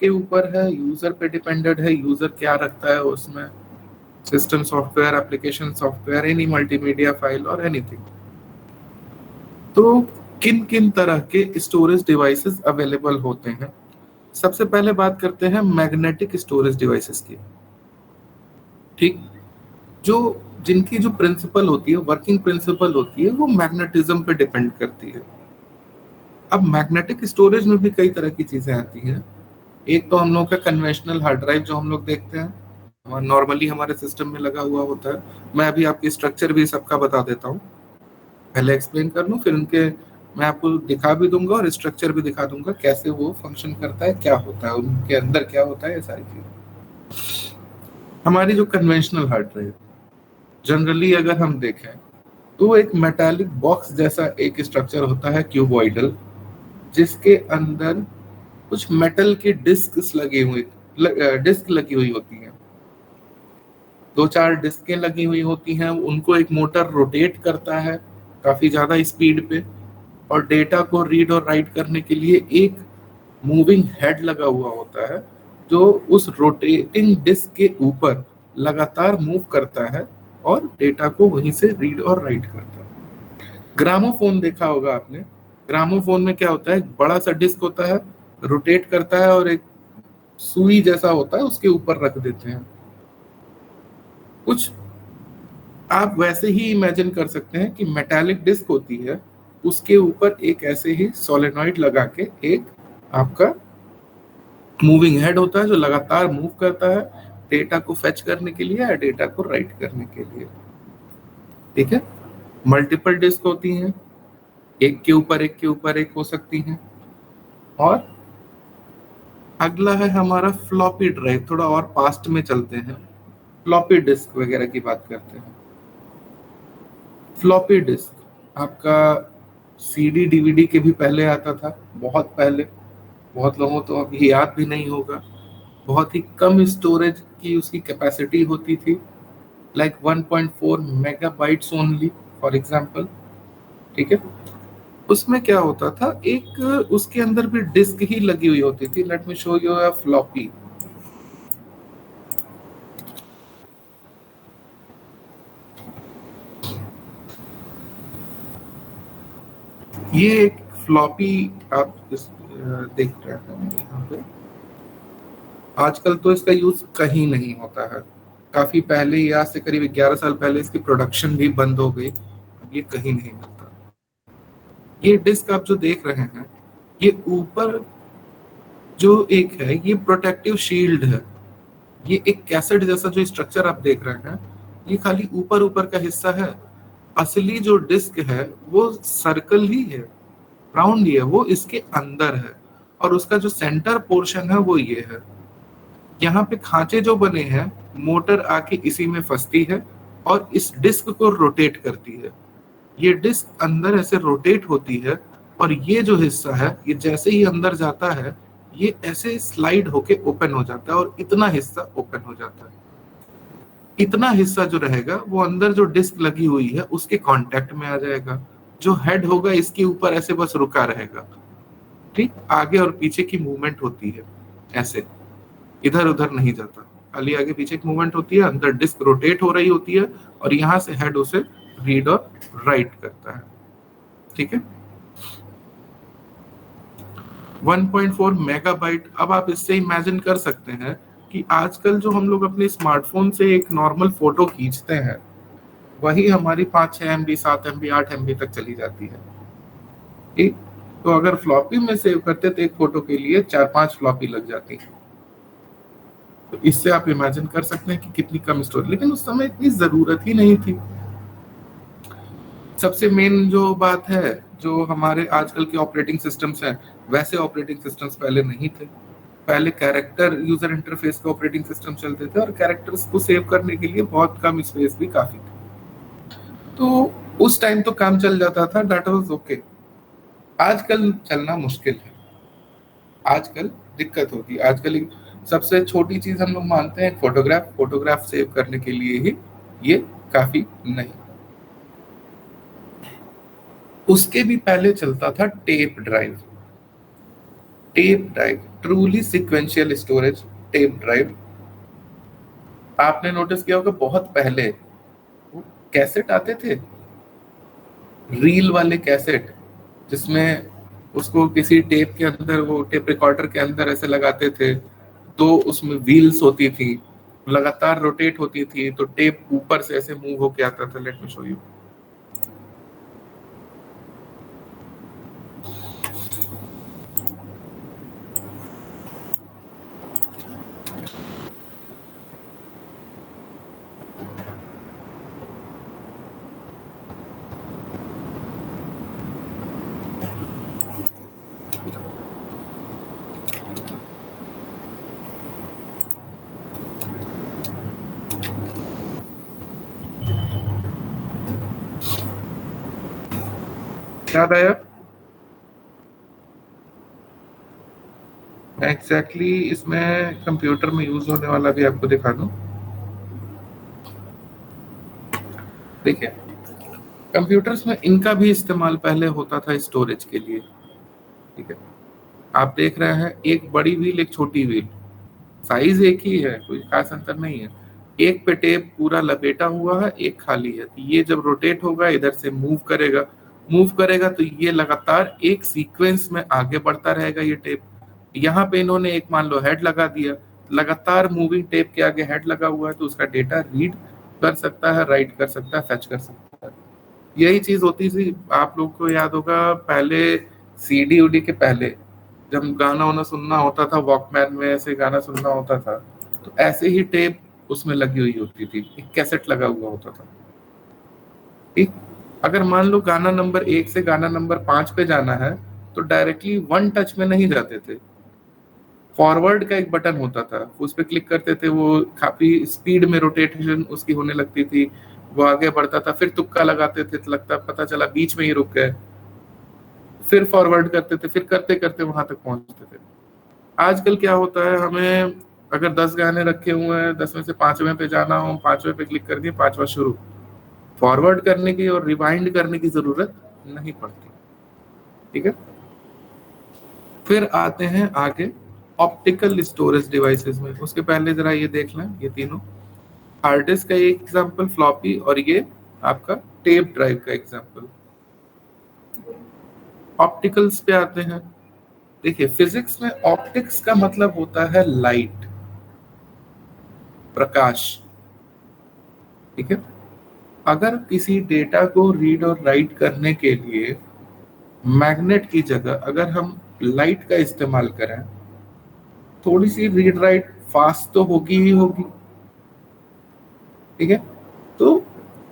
के ऊपर है, यूजर पे डिपेंडेंट है, यूजर क्या रखता है उसमें, system software, application software, any multimedia file और एनीथिंग। तो किन किन तरह के स्टोरेज डिवाइसेस अवेलेबल होते हैं? सबसे पहले बात करते हैं मैग्नेटिक स्टोरेज डिवाइसेस की। ठीक, जो जिनकी जो प्रिंसिपल होती है, वर्किंग प्रिंसिपल होती है, वो मैग्नेटिज्म पे डिपेंड करती है। अब मैग्नेटिक स्टोरेज में भी कई तरह की चीजें आती हैं। एक तो हम लोग का कन्वेंशनल हार्ड ड्राइव जो हम लोग देखते हैं, नॉर्मली हमारे सिस्टम में लगा हुआ होता है। मैं अभी आपकी स्ट्रक्चर भी सबका बता देता हूँ, पहले एक्सप्लेन कर लूँ, फिर उनके मैं आपको दिखा भी दूंगा और स्ट्रक्चर भी दिखा दूंगा कैसे वो फंक्शन करता है, क्या होता है उनके अंदर, क्या होता है, ये सारी चीजें। हमारी जो कन्वेंशनल हार्ड ड्राइव जनरली अगर हम देखें तो एक मेटालिक बॉक्स जैसा एक स्ट्रक्चर होता है, क्यूबॉइडल, जिसके अंदर कुछ मेटल की डिस्क लगी हुई होती हैं। दो चार डिस्कें लगी हुई होती हैं, उनको एक मोटर रोटेट करता है काफी ज्यादा स्पीड पे, और डेटा को रीड और राइट करने के लिए एक मूविंग हेड लगा हुआ होता है, जो उस रोटेटिंग डिस्क के ऊपर लगातार मूव करता है और डेटा को वहीं से रीड और राइट करता है। ग्रामोफोन देखा होगा आपने। ग्रामोफोन में क्या होता है, एक बड़ा सा डिस्क होता है, रोटेट करता है और एक सुई जैसा होता है उसके ऊपर रख देते हैं। कुछ आप वैसे ही इमेजिन कर सकते हैं कि मेटालिक डिस्क होती है, उसके ऊपर एक ऐसे ही सोलेनॉइड लगा के एक आपका मूविंग हेड होता है जो लगातार मूव करता है डेटा को फेच करने के लिए या डेटा को राइट करने के लिए। ठीक है, मल्टीपल डिस्क होती हैं, एक के ऊपर एक के ऊपर एक हो सकती हैं। और अगला है हमारा फ्लॉपी ड्राइव। थोड़ा और पास्ट में चलते हैं, फ्लॉपी डिस्क वगैरह की बात करते हैं। फ्लॉपी डिस्क आपका सीडी डीवीडी के भी पहले आता था, बहुत पहले, बहुत लोगों तो अभी याद भी नहीं होगा। बहुत ही कम स्टोरेज की उसकी कैपेसिटी होती थी, like 1.4 megabytes only for example. ठीक है, उसमें क्या होता था, एक उसके अंदर भी डिस्क ही लगी हुई होती थी। Let me show you a floppy. ये एक फ्लॉपी आप देख रहे हैं यहाँ पे। आजकल तो इसका यूज कहीं नहीं होता है। काफी पहले ही, आज से करीब 11 साल पहले इसकी प्रोडक्शन भी बंद हो गई। अब ये कहीं नहीं मिलता। ये डिस्क आप जो देख रहे हैं, ये ऊपर जो एक है, ये प्रोटेक्टिव शील्ड है। ये एक कैसेट जैसा जो स्ट्रक्चर आप देख रहे हैं, ये खाली ऊपर ऊपर का हिस्सा है। असली जो डिस्क है वो सर्कल ही है, राउंड ही है, वो इसके अंदर है। और उसका जो सेंटर पोर्शन है वो ये है। यहाँ पे खांचे जो बने हैं, मोटर आके इसी में फंसती है और इस डिस्क को रोटेट करती है। ये डिस्क अंदर ऐसे रोटेट होती है और ये जो हिस्सा है, ये जैसे ही अंदर जाता है, ये ऐसे स्लाइड होके ओपन हो जाता है और इतना हिस्सा ओपन हो जाता है। इतना हिस्सा जो रहेगा वो अंदर जो डिस्क लगी हुई है उसके कांटेक्ट में आ जाएगा। जो हेड होगा इसके ऊपर ऐसे बस रुका रहेगा। ठीक, आगे और पीछे की मूवमेंट होती है, ऐसे इधर उधर नहीं जाता, खाली आगे पीछे की मूवमेंट होती है, अंदर डिस्क रोटेट हो रही होती है और यहाँ से हेड उसे रीड और राइट करता है। ठीक है, 1.4 मेगाबाइट। अब आप इससे इमेजिन कर सकते हैं कि आजकल जो हम लोग अपने स्मार्टफोन से एक नॉर्मल फोटो खींचते हैं, वही हमारी 5-6 MB, 7 MB, 8 MB तक चली जाती है। ठीक, तो अगर फ्लॉपी में सेव करते तो एक फोटो के लिए 4-5 फ्लॉपी लग जाती है। तो इससे आप इमेजिन कर सकते हैं कि कितनी कम स्टोरेज, लेकिन उस समय इतनी जरूरत ही नहीं थी। सबसे मेन जो बात है, जो हमारे आजकल के ऑपरेटिंग सिस्टम्स हैं, वैसे ऑपरेटिंग सिस्टम्स पहले नहीं थे। पहले कैरेक्टर यूजर इंटरफेस के ऑपरेटिंग सिस्टम चलते थे और कैरेक्टर्स को सेव करने के लिए बहुत कम स्पेस भी काफी थी। तो उस टाइम तो काम चल जाता था, दैट वाज ओके। आजकल चलना मुश्किल है, आजकल दिक्कत होती है। आजकल सबसे छोटी चीज हम लोग मानते हैं फोटोग्राफ, फोटोग्राफ सेव करने के लिए ही ये काफी नहीं। उसके भी पहले चलता था tape drive. Tape drive, truly sequential storage tape drive. आपने नोटिस किया होगा बहुत पहले वो कैसेट आते थे, रील वाले कैसेट, जिसमें उसको किसी टेप के अंदर, वो टेप रिकॉर्डर के अंदर ऐसे लगाते थे, तो उसमें व्हील्स होती थी, लगातार रोटेट होती थी, तो टेप ऊपर से ऐसे मूव होके आता था। Let me show you. याद आया? एग्जैक्टली इसमें कंप्यूटर में यूज होने वाला भी आपको दिखा दूं। देखिए, कंप्यूटर्स में इनका भी इस्तेमाल पहले होता था स्टोरेज के लिए। ठीक है, आप देख रहे हैं एक बड़ी व्हील, एक छोटी व्हील, साइज एक ही है, कोई खास अंतर नहीं है। एक पे टेप पूरा लपेटा हुआ है, एक खाली है। तो ये जब रोटेट होगा, इधर से मूव करेगा तो ये लगातार एक सीक्वेंस में आगे बढ़ता रहेगा ये टेप। यहाँ पे इन्होंने एक मान लो हेड लगा दिया, लगातार मूविंग टेप के आगे हेड लगा हुआ है, तो उसका डेटा रीड कर सकता है, राइट कर सकता है, फेच कर सकता है। यही चीज होती थी, आप लोग को याद होगा पहले सीडी उडी के पहले जब गाना वाना सुनना होता था, वॉकमैन में ऐसे गाना सुनना होता था, तो ऐसे ही टेप उसमें लगी हुई होती थी, एक कैसेट लगा हुआ होता था। ठीक, अगर मान लो गाना नंबर 1 से गाना नंबर 5 पे जाना है, तो डायरेक्टली वन टच में नहीं जाते थे, फॉरवर्ड का एक बटन होता था, उस पर क्लिक करते थे, वो काफी स्पीड में रोटेशन उसकी होने लगती थी, वो आगे बढ़ता था, फिर तुक्का लगाते थे तो लगता पता चला बीच में ही रुक गए, फिर फॉरवर्ड करते थे, फिर करते करते वहां तक पहुंचते थे। आजकल क्या होता है, हमें अगर 10 गाने रखे हुए हैं, 10 में से 5वें पे जाना हो, 5वें पे क्लिक कर दिए, 5वां शुरू, फॉरवर्ड करने की और रिवाइंड करने की जरूरत नहीं पड़ती। ठीक है, फिर आते हैं आगे ऑप्टिकल स्टोरेज डिवाइसेस में। उसके पहले जरा ये देख लें, ये तीनों हार्ड डिस्क का एक एग्जांपल, फ्लॉपी, और ये आपका टेप ड्राइव का एग्जांपल। ऑप्टिकल्स पे आते हैं। देखिए, फिजिक्स में ऑप्टिक्स का मतलब होता है लाइट, प्रकाश। ठीक है, अगर किसी डेटा को रीड और राइट करने के लिए मैग्नेट की जगह अगर हम लाइट का इस्तेमाल करें, थोड़ी सी रीड राइट फास्ट तो होगी ही होगी। ठीक है, तो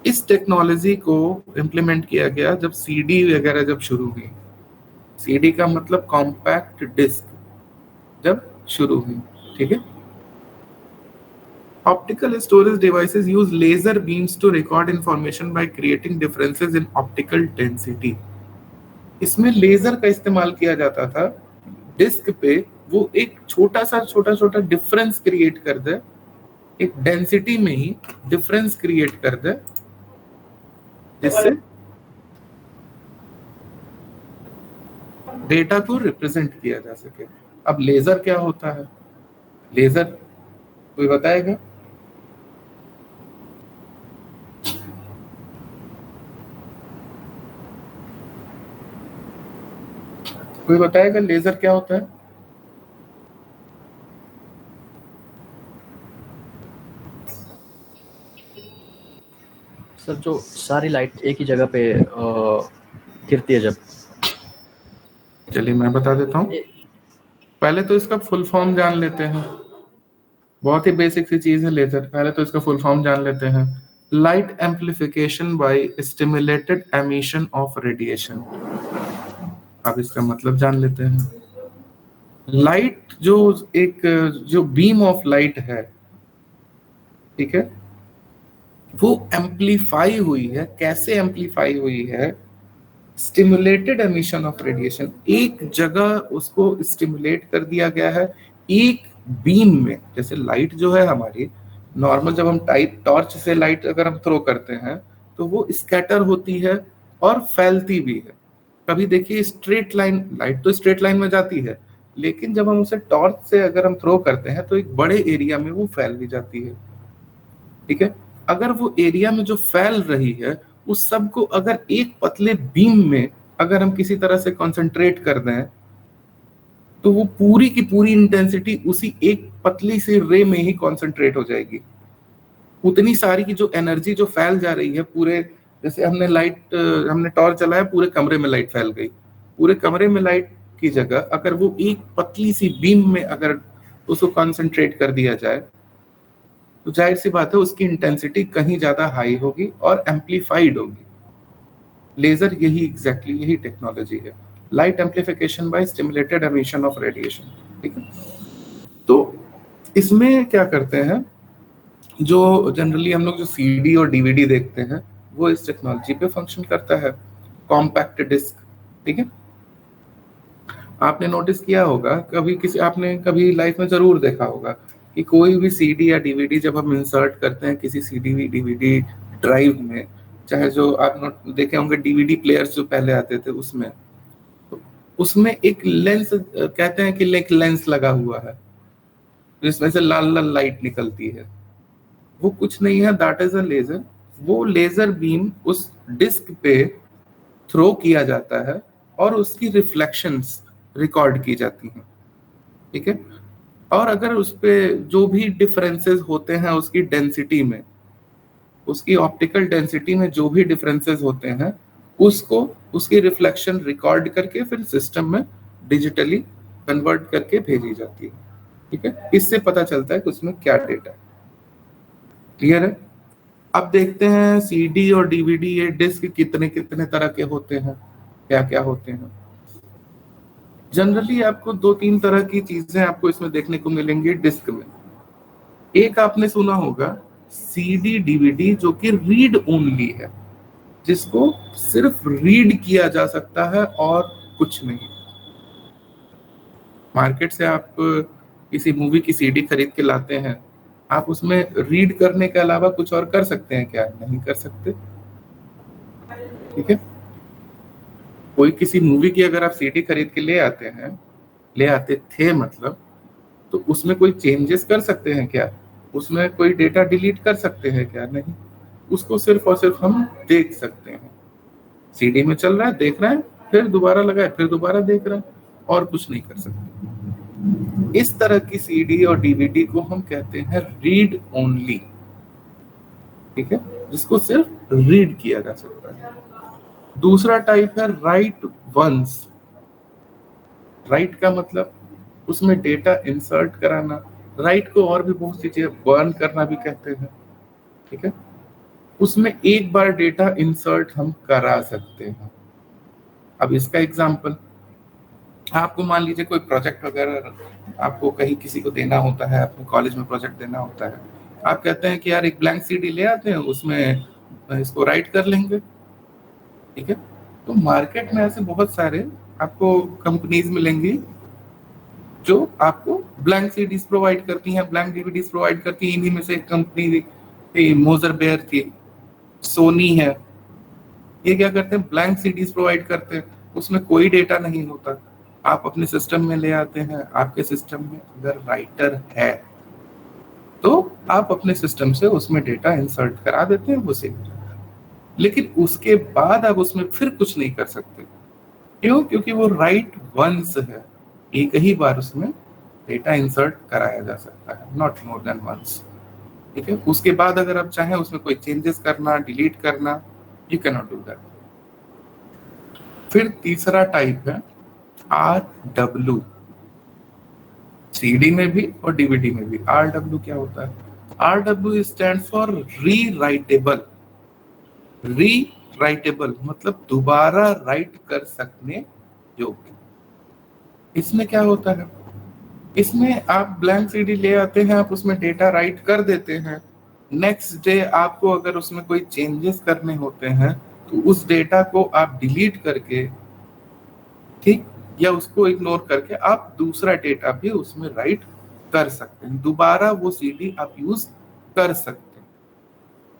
इस टेक्नोलॉजी को इम्प्लीमेंट किया गया जब सीडी वगैरह जब शुरू हुई। सीडी का मतलब कॉम्पैक्ट डिस्क जब शुरू हुई। ठीक है, optical storage devices use laser beams to record information by creating differences in optical density. इसमें लेजर का इस्तेमाल किया जाता था, डिस्क पे वो एक छोटा छोटा डिफरेंस क्रिएट कर दे, एक डेंसिटी में ही डिफरेंस क्रिएट कर दे, जिससे डेटा को रिप्रेजेंट किया जा सके। अब लेजर क्या होता है? लेजर कोई बताएगा? कोई बताएगा लेजर क्या होता है? सर, जो सारी लाइट एक ही जगह पे गिरती है जब। चलिए मैं बता देता हूँ। पहले तो इसका फुल फॉर्म जान लेते हैं, बहुत ही बेसिक सी चीज है लेजर। पहले तो इसका फुल फॉर्म जान लेते हैं, light amplification by stimulated emission of radiation. अब इसका मतलब जान लेते हैं। लाइट जो एक जो बीम ऑफ लाइट है, ठीक है, वो एम्प्लीफाई हुई है। कैसे एम्प्लीफाई हुई है? स्टिमुलेटेड एमिशन ऑफ रेडिएशन, एक जगह उसको स्टिमुलेट कर दिया गया है एक बीम में। जैसे लाइट जो है हमारी नॉर्मल, जब हम टाइप टॉर्च से लाइट अगर हम थ्रो करते हैं तो वो स्कैटर होती है और फैलती भी है। कभी देखिए स्ट्रेट लाइन, लाइट तो स्ट्रेट लाइन में जाती है, लेकिन जब हम उसे टॉर्च से अगर हम थ्रो करते हैं तो एक बड़े एरिया में वो फैल भी जाती है। ठीक है, अगर वो एरिया में जो फैल रही है उस सब को अगर एक पतले बीम में अगर हम किसी तरह से कंसंट्रेट कर दें तो वो पूरी की पूरी इंटेंसिटी उसी एक पतली सी रे में ही कंसंट्रेट हो जाएगी। उतनी सारी की जो एनर्जी जो फैल जा रही है पूरे, जैसे हमने टॉर्च चलाया, पूरे कमरे में लाइट फैल गई, पूरे कमरे में लाइट की जगह अगर वो एक पतली सी बीम में अगर उसको कंसंट्रेट कर दिया जाए तो जाहिर सी बात है उसकी इंटेंसिटी कहीं ज्यादा हाई होगी और एम्पलीफाइड होगी। लेजर यही एग्जैक्टली यही टेक्नोलॉजी है, light amplification by stimulated emission of radiation. ठीक है, तो इसमें क्या करते हैं, जो जनरली हम लोग जो सीडी और डीवीडी देखते हैं वो इस टेक्नोलॉजी पे फंक्शन करता है, कॉम्पैक्ट डिस्क। ठीक है, आपने नोटिस किया होगा, आपने कभी लाइफ में जरूर देखा होगा कि कोई भी सीडी या डीवीडी जब हम इंसर्ट करते हैं किसी सीडी डीवीडी ड्राइव में, चाहे जो आप नोट देखे होंगे डीवीडी प्लेयर्स जो पहले आते थे उसमें, तो उसमें एक लेंस, कहते हैं कि एक लेंस लगा हुआ है जिसमें से लाल लाल लाइट निकलती है। वो कुछ नहीं है, दैट इज अ लेजर। वो लेजर बीम उस डिस्क पे थ्रो किया जाता है और उसकी रिफ्लेक्शंस रिकॉर्ड की जाती हैं। ठीक है, और अगर उस पे जो भी डिफरेंसेस होते हैं उसकी डेंसिटी में, उसकी ऑप्टिकल डेंसिटी में जो भी डिफरेंसेस होते हैं उसको, उसकी रिफ्लेक्शन रिकॉर्ड करके फिर सिस्टम में डिजिटली कन्वर्ट करके भेजी जाती है। ठीक है, इससे पता चलता है कि उसमें क्या डेटा है। क्लियर है? अब देखते हैं सीडी और डीवीडी ये डिस्क कितने कितने तरह के होते हैं, क्या क्या होते हैं। जनरली आपको दो तीन तरह की चीजें आपको इसमें देखने को मिलेंगी डिस्क में। एक आपने सुना होगा सीडी डीवीडी जो कि रीड ओनली है, जिसको सिर्फ रीड किया जा सकता है और कुछ नहीं। मार्केट से आप किसी मूवी की सीडी खरीद के लाते हैं, आप उसमें रीड करने के अलावा कुछ और कर सकते हैं क्या? नहीं कर सकते। ठीक है, कोई किसी मूवी की अगर आप सीडी खरीद के ले आते हैं, ले आते थे मतलब, तो उसमें कोई चेंजेस कर सकते हैं क्या? उसमें कोई डेटा डिलीट कर सकते हैं क्या? नहीं। उसको सिर्फ और सिर्फ हम देख सकते हैं। सीडी में चल रहा है, देख रहे हैं, फिर दोबारा लगाए, फिर दोबारा देख रहे हैं, और कुछ नहीं कर सकते। इस तरह की सीडी और डीवीडी को हम कहते हैं रीड ओनली। ठीक है, जिसको सिर्फ रीड किया जा सकता है। दूसरा टाइप है राइट वंस। राइट का मतलब उसमें डेटा इंसर्ट कराना, राइट को और भी बहुत सी चीजें बर्न करना भी कहते हैं। ठीक है, उसमें एक बार डेटा इंसर्ट हम करा सकते हैं। अब इसका एग्जांपल, आपको मान लीजिए कोई प्रोजेक्ट वगैरह आपको कहीं किसी को देना होता है, अपने कॉलेज में प्रोजेक्ट देना होता है, आप कहते हैं कि यार एक ब्लैंक सीडी ले आते हैं, उसमें इसको राइट कर लेंगे। ठीक है, तो मार्केट में ऐसे बहुत सारे आपको कंपनीज मिलेंगी जो आपको ब्लैंक सीडीज प्रोवाइड करती हैं, ब्लैंक डीवीडीज प्रोवाइड करती हैं। इन्हीं में से एक कंपनी थी, मोजर बेयर थी, सोनी है। ये क्या करते हैं, ब्लैंक सीडीज प्रोवाइड करते हैं, उसमें कोई डेटा नहीं होता। आप अपने सिस्टम में ले आते हैं, आपके सिस्टम में अगर राइटर है तो आप अपने सिस्टम से उसमें डेटा इंसर्ट करा देते हैं, वो सेव हो जाता है। लेकिन उसके बाद आप उसमें फिर कुछ नहीं कर सकते। क्यों? क्योंकि वो राइट वंस है, एक ही बार उसमें डेटा इंसर्ट कराया जा सकता है, नॉट मोर देन वंस। ठीक है, उसके बाद अगर आप चाहें उसमें कोई चेंजेस करना, डिलीट करना, you can not do that. फिर तीसरा टाइप है RW। सीडी में भी और डीवीडी में भी RW क्या होता है? RW स्टैंड फॉर री राइटेबल। री राइटेबल मतलब दोबारा राइट कर सकने योग्य। इसमें क्या होता है, इसमें आप ब्लैंक सीडी ले आते हैं, आप उसमें डेटा राइट कर देते हैं, नेक्स्ट डे आपको अगर उसमें कोई चेंजेस करने होते हैं तो उस डेटा को आप डिलीट करके, ठीक, या उसको इग्नोर करके आप दूसरा डेटा भी उसमें राइट कर सकते हैं, दोबारा वो सीडी आप यूज कर सकते हैं।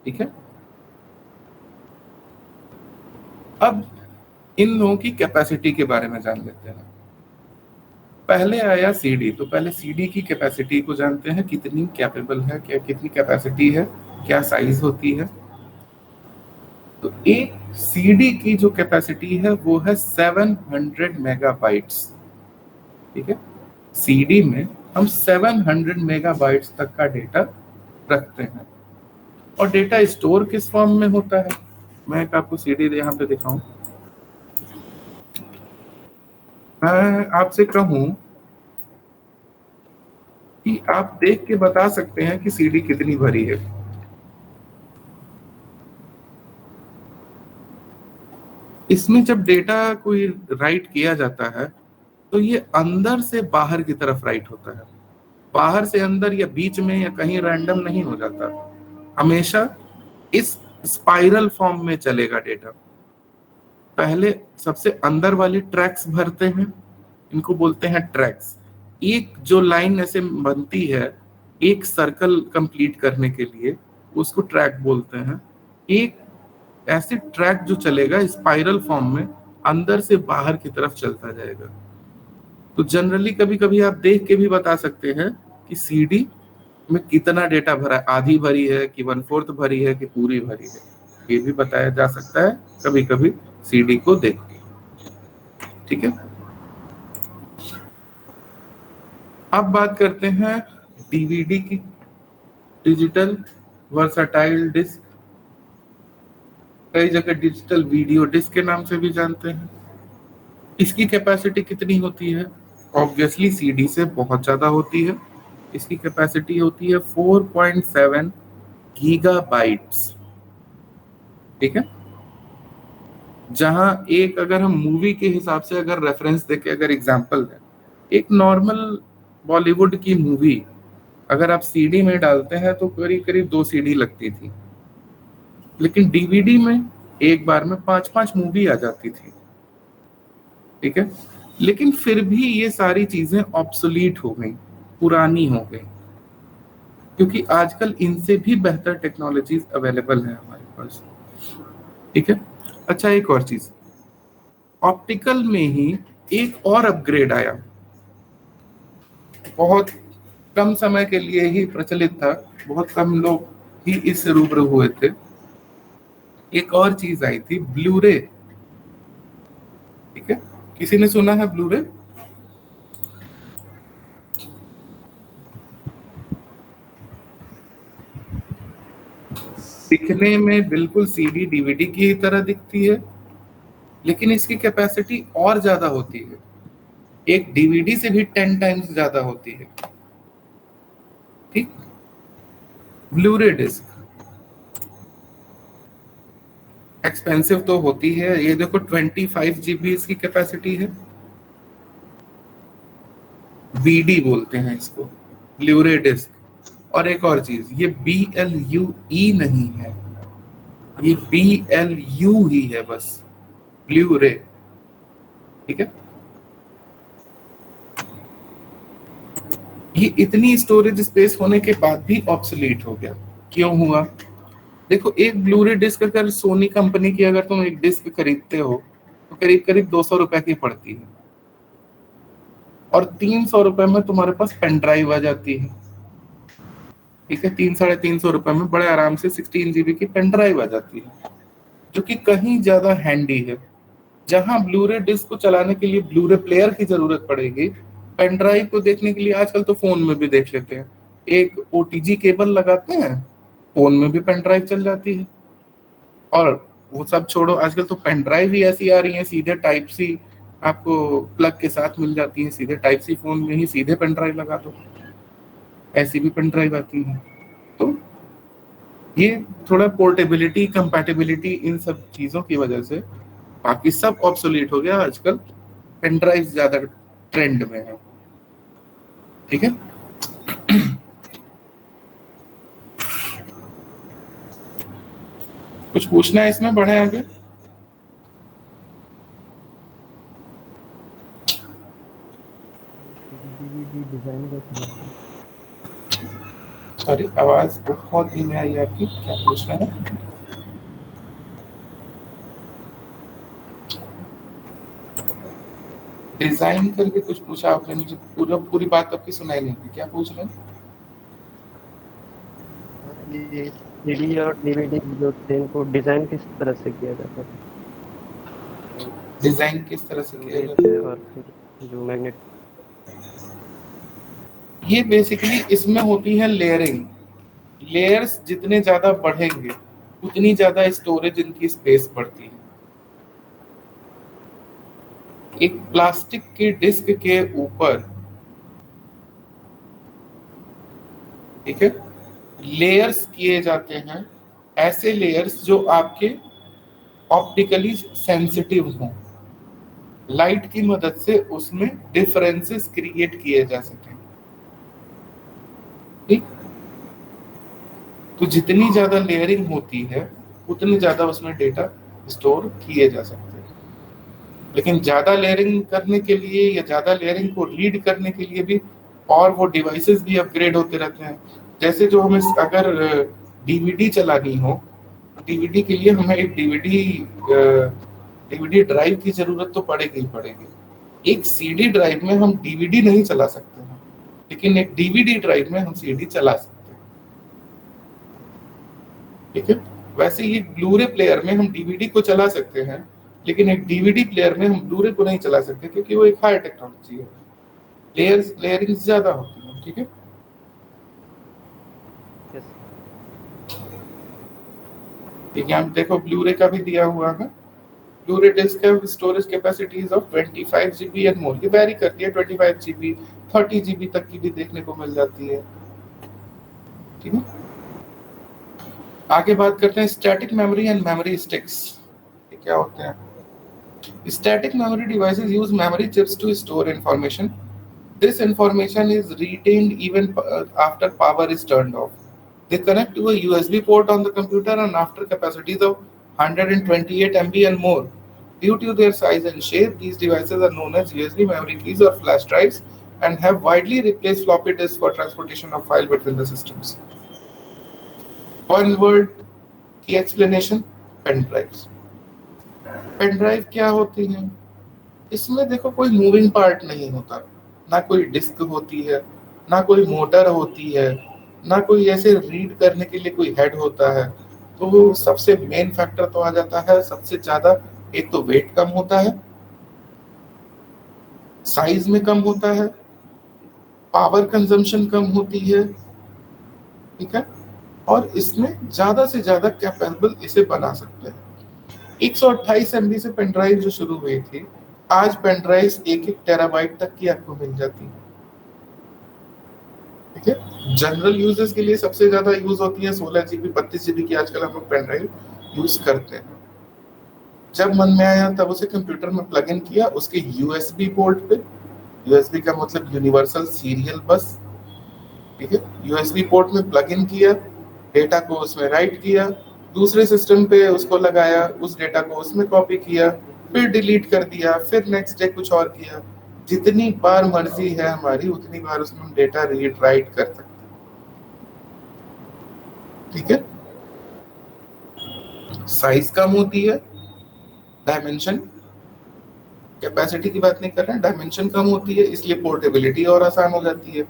ठीक है, अब इन लोगों की कैपेसिटी के बारे में जान लेते हैं। पहले आया सीडी, तो पहले सीडी की कैपेसिटी को जानते हैं, कितनी कैपेबल है, क्या कितनी कैपेसिटी है, क्या साइज होती है। तो एक सीडी की जो कैपेसिटी है वो है 700 मेगाबाइट्स। ठीक है, सीडी में हम 700 मेगाबाइट्स तक का डेटा रखते हैं। और डेटा स्टोर किस फॉर्म में होता है, मैं एक आपको सीडी यहाँ पे दिखाऊं। मैं आपसे कहूं कि आप देख के बता सकते हैं कि सीडी कितनी भरी है। इसमें जब डेटा कोई राइट किया जाता है तो ये अंदर से बाहर की तरफ राइट होता है, बाहर से अंदर या बीच में या कहीं रैंडम नहीं हो जाता, हमेशा इस स्पाइरल फॉर्म में चलेगा डेटा। पहले सबसे अंदर वाली ट्रैक्स भरते हैं, इनको बोलते हैं ट्रैक्स। एक जो लाइन ऐसे बनती है एक सर्कल कंप्लीट करने के लिए, उसको ट्रैक बोलते हैं। एक ऐसे ट्रैक जो चलेगा स्पाइरल फॉर्म में, अंदर से बाहर की तरफ चलता जाएगा। तो जनरली कभी कभी आप देख के भी बता सकते हैं कि सीडी में कितना डेटा भरा है, आधी भरी है कि 1/4 भरी है कि पूरी भरी है, ये भी बताया जा सकता है कभी कभी सीडी को देख के। ठीक है, अब बात करते हैं डीवीडी की, डिजिटल वर्सटाइल डिस्क, कई जगह डिजिटल वीडियो डिस्क के नाम से भी जानते हैं। इसकी कैपेसिटी कितनी होती है, ऑब्वियसली सीडी से बहुत ज्यादा होती है। इसकी कैपेसिटी होती है 4.7 गीगाबाइट्स। ठीक है, जहां एक अगर हम मूवी के हिसाब से अगर रेफरेंस देके अगर एग्जांपल दें, एक नॉर्मल बॉलीवुड की मूवी अगर आप सीडी में डालते हैं तो करीब करीब 2 सीडी लगती थी, लेकिन डीवीडी में एक बार में 5-5 मूवी आ जाती थी। ठीक है, लेकिन फिर भी ये सारी चीजें ऑब्सोलीट हो गई, पुरानी हो गई, क्योंकि आजकल इनसे भी बेहतर टेक्नोलॉजीज अवेलेबल है हमारे पास। ठीक है, अच्छा एक और चीज, ऑप्टिकल में ही एक और अपग्रेड आया, बहुत कम समय के लिए ही प्रचलित था, बहुत कम लोग ही इससे रूबरू हुए थे। एक और चीज आई थी, ब्लूरे। ठीक है, किसी ने सुना है ब्लूरे? दिखने में बिल्कुल सीडी डीवीडी की तरह दिखती है, लेकिन इसकी कैपेसिटी और ज्यादा होती है, एक डीवीडी से भी 10 टाइम्स ज्यादा होती है। ठीक, ब्लूरे डिस्क एक्सपेंसिव तो होती है, ये देखो 25 GB इसकी कैपेसिटी है, बीडी बोलते हैं इसको, ब्लूरे डिस्क। और एक और चीज, ये BLUE नहीं है, ये BLU ही है बस, ब्लूरे। ठीक है, ये इतनी स्टोरेज स्पेस होने के बाद भी ऑब्सोलीट हो गया, क्यों हुआ? देखो, एक ब्लूरे डिस्क अगर सोनी कंपनी की अगर तुम एक डिस्क खरीदते हो तो करीब करीब 200 रुपए की पड़ती है, और 300 रुपए में तुम्हारे पास पेन ड्राइव आ जाती है। ठीक है, 300-350 रुपए में बड़े आराम से 16 GB की पेन ड्राइव आ जाती है, जो कि कहीं ज्यादा हैंडी है। जहां ब्लूरे डिस्क को चलाने के लिए ब्लूरे प्लेयर की जरूरत पड़ेगी, पेन ड्राइव को देखने के लिए आजकल तो फोन में भी देख लेते हैं, एक OTG केबल लगाते हैं, फोन में भी पेन ड्राइव चल जाती है। और वो सब छोड़ो, आजकल तो पेन ड्राइव ही ऐसी आ रही है, सीधे टाइप सी आपको प्लग के साथ मिल जाती है, सीधे टाइप सी फोन में ही सीधे पेन ड्राइव लगा दो, ऐसी भी पेन ड्राइव आती है। तो ये थोड़ा पोर्टेबिलिटी, कंपैटिबिलिटी, इन सब चीजों की वजह से बाकी सब ऑब्सोलीट हो गया, आजकल पेन ड्राइव ज्यादा ट्रेंड में है। ठीक है, कुछ पूछना है इसमें, बढ़े आगे? सॉरी, आवाज बहुत धीमी आई आपकी, क्या पूछना है? डिजाइन करके कुछ पूछा आपने, मुझे पूरी बात आपकी सुनाई नहीं थी, क्या पूछ रहे हैं? ये सीडी और डीवीडी जो थे इनको डिजाइन किस तरह से किया जाता था? डिजाइन किस तरह से किया स्टोरेज जाता है और फिर जो मैग्नेट। है? ये बेसिकली इसमें होती है लेयरिंग। लेयर्स जितने ज्यादा बढ़ेंगे उतनी ज्यादा स्टोरेज इनकी स्पेस बढ़ती है। एक प्लास्टिक की डिस्क के ऊपर, ठीक है, लेयर्स किए जाते हैं, ऐसे लेयर्स जो आपके ऑप्टिकली सेंसिटिव हों, लाइट की मदद से उसमें डिफरेंसेस क्रिएट किए जा सकें। ठीक, तो जितनी ज्यादा लेयरिंग होती है उतनी ज्यादा उसमें डेटा स्टोर किए जा सकते हैं। लेकिन ज्यादा लेयरिंग करने के लिए या ज्यादा लेयरिंग को रीड करने के लिए भी और वो डिवाइसेस भी अपग्रेड होते रहते हैं। जैसे जो हमें अगर डीवीडी चलानी हो, डीवीडी के लिए हमें एक डीवीडी ड्राइव की जरूरत तो पड़ेगी ही पड़ेगी। एक सीडी ड्राइव में हम डीवीडी नहीं चला सकते हैं, लेकिन एक डीवीडी ड्राइव में हम सीडी चला सकते हैं। ठीक है, वैसे ही ब्लूरे प्लेयर में हम डीवीडी को चला सकते हैं, लेकिन एक डीवीडी प्लेयर में हम ब्लूरे को नहीं चला सकते, क्योंकि वो एक हाई टेक्नोलॉजी है, लेयरिंग ज्यादा होती है। ठीक है, ठीक है, हम देखो ब्लूरे का भी दिया हुआ है। ब्लूरे डिस्क है storage capacities of 25 GB and more, ये वेरी करती है, 25 GB 30 GB तक की भी देखने को मिल जाती है। ठीक है, आगे बात करते हैं static memory and memory sticks, ये क्या होते हैं? Static memory devices use memory chips to store information. This information is retained even after power is turned off. They connect to a USB port on the computer and after capacities of 128 MB and more. Due to their size and shape, these devices are known as USB memory keys or flash drives and have widely replaced floppy disks for transportation of file between the systems. One word key explanation: pen drives. Pen drive क्या होती है? इसमें देखो कोई moving part नहीं होता, ना कोई डिस्क होती है, ना कोई मोटर होती है, ना कोई ऐसे रीड करने के लिए कोई हेड होता है। तो वो सबसे मेन फैक्टर तो आ जाता है सबसे ज्यादा, एक तो वेट कम होता है, साइज में कम होता है, पावर कंजम्पशन कम होती है। ठीक है, और इसमें ज्यादा से ज्यादा कैपेबल इसे बना सकते हैं। 128 MB से पेन ड्राइव जो शुरू हुई थी, आज पेन ड्राइव 1-1 टेराबाइट तक की आपको मिल जाती है। ठीक है, जनरल यूजेस के लिए सबसे ज्यादा यूज होती है 16 GB 32 GB की आजकल हम लोग पेन ड्राइव यूज करते हैं। जब मन में आया तब उसे कंप्यूटर में प्लग इन किया, उसके यूएसबी पोर्ट पे, यूएसबी का मतलब यूनिवर्सल सीरियल बस। ठीक है, यूएसबी पोर्ट में प्लग इन किया, डेटा को उसमें राइट किया, दूसरे सिस्टम पे उसको लगाया, उस डेटा को उसमें कॉपी किया, फिर डिलीट कर दिया, फिर नेक्स्ट डे कुछ और किया। जितनी बार मर्जी है हमारी उतनी बार उसमें हम डेटा रीड राइट कर सकते हैं। ठीक है, साइज कम होती है, डायमेंशन, कैपेसिटी की बात नहीं कर रहे हैं, डायमेंशन कम होती है, इसलिए पोर्टेबिलिटी और आसान हो जाती है।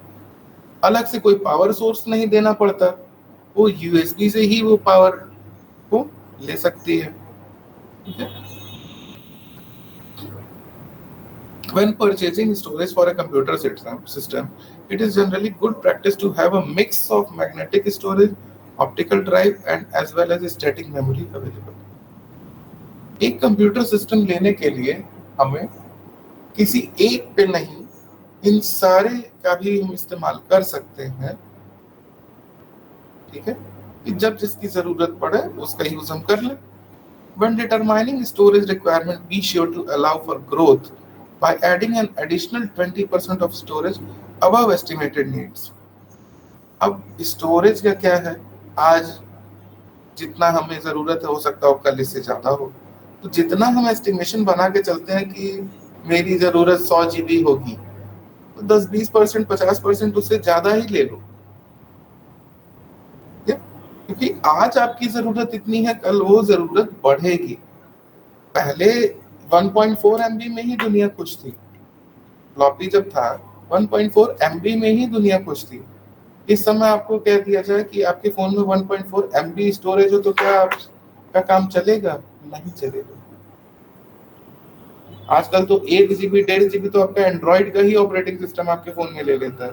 अलग से कोई पावर सोर्स नहीं देना पड़ता, वो यूएसबी से ही वो पावर को ले सकती है। When purchasing storage for a computer system, it is generally good practice to have a mix of magnetic storage, optical drive, and as well as static memory available. एक कंप्यूटर सिस्टम लेने के लिए हमें किसी एक पे नहीं, इन सारे का भी हम इस्तेमाल कर सकते हैं। ठीक है, जब जिसकी जरूरत पड़े उसका यूज हम कर लें। When determining storage requirement, be sure to allow for growth by adding an additional 20% of storage above estimated needs. अब स्टोरेज का क्या है, आज जितना हमें जरूरत है हो सकता है कल इससे ज्यादा हो, तो जितना हम एस्टिमेशन बना के चलते हैं कि मेरी जरूरत 100 GB होगी, तो 10-20% 50% उससे ज्यादा ही ले लो, क्योंकि आज आपकी जरूरत इतनी है, कल वो जरूरत बढ़ेगी। पहले 1.4 MB में ही दुनिया खुश थी, फ्लॉपी जब था 1.4 MB में ही दुनिया खुश थी। इस समय आपको कह दिया जाए कि आपके फोन में 1.4 MB स्टोरेज हो तो क्या आपका काम चलेगा? नहीं चलेगा। आजकल तो 1 GB 1.5 GB तो आपका एंड्रॉइड का ही ऑपरेटिंग सिस्टम आपके फोन में ले लेता है।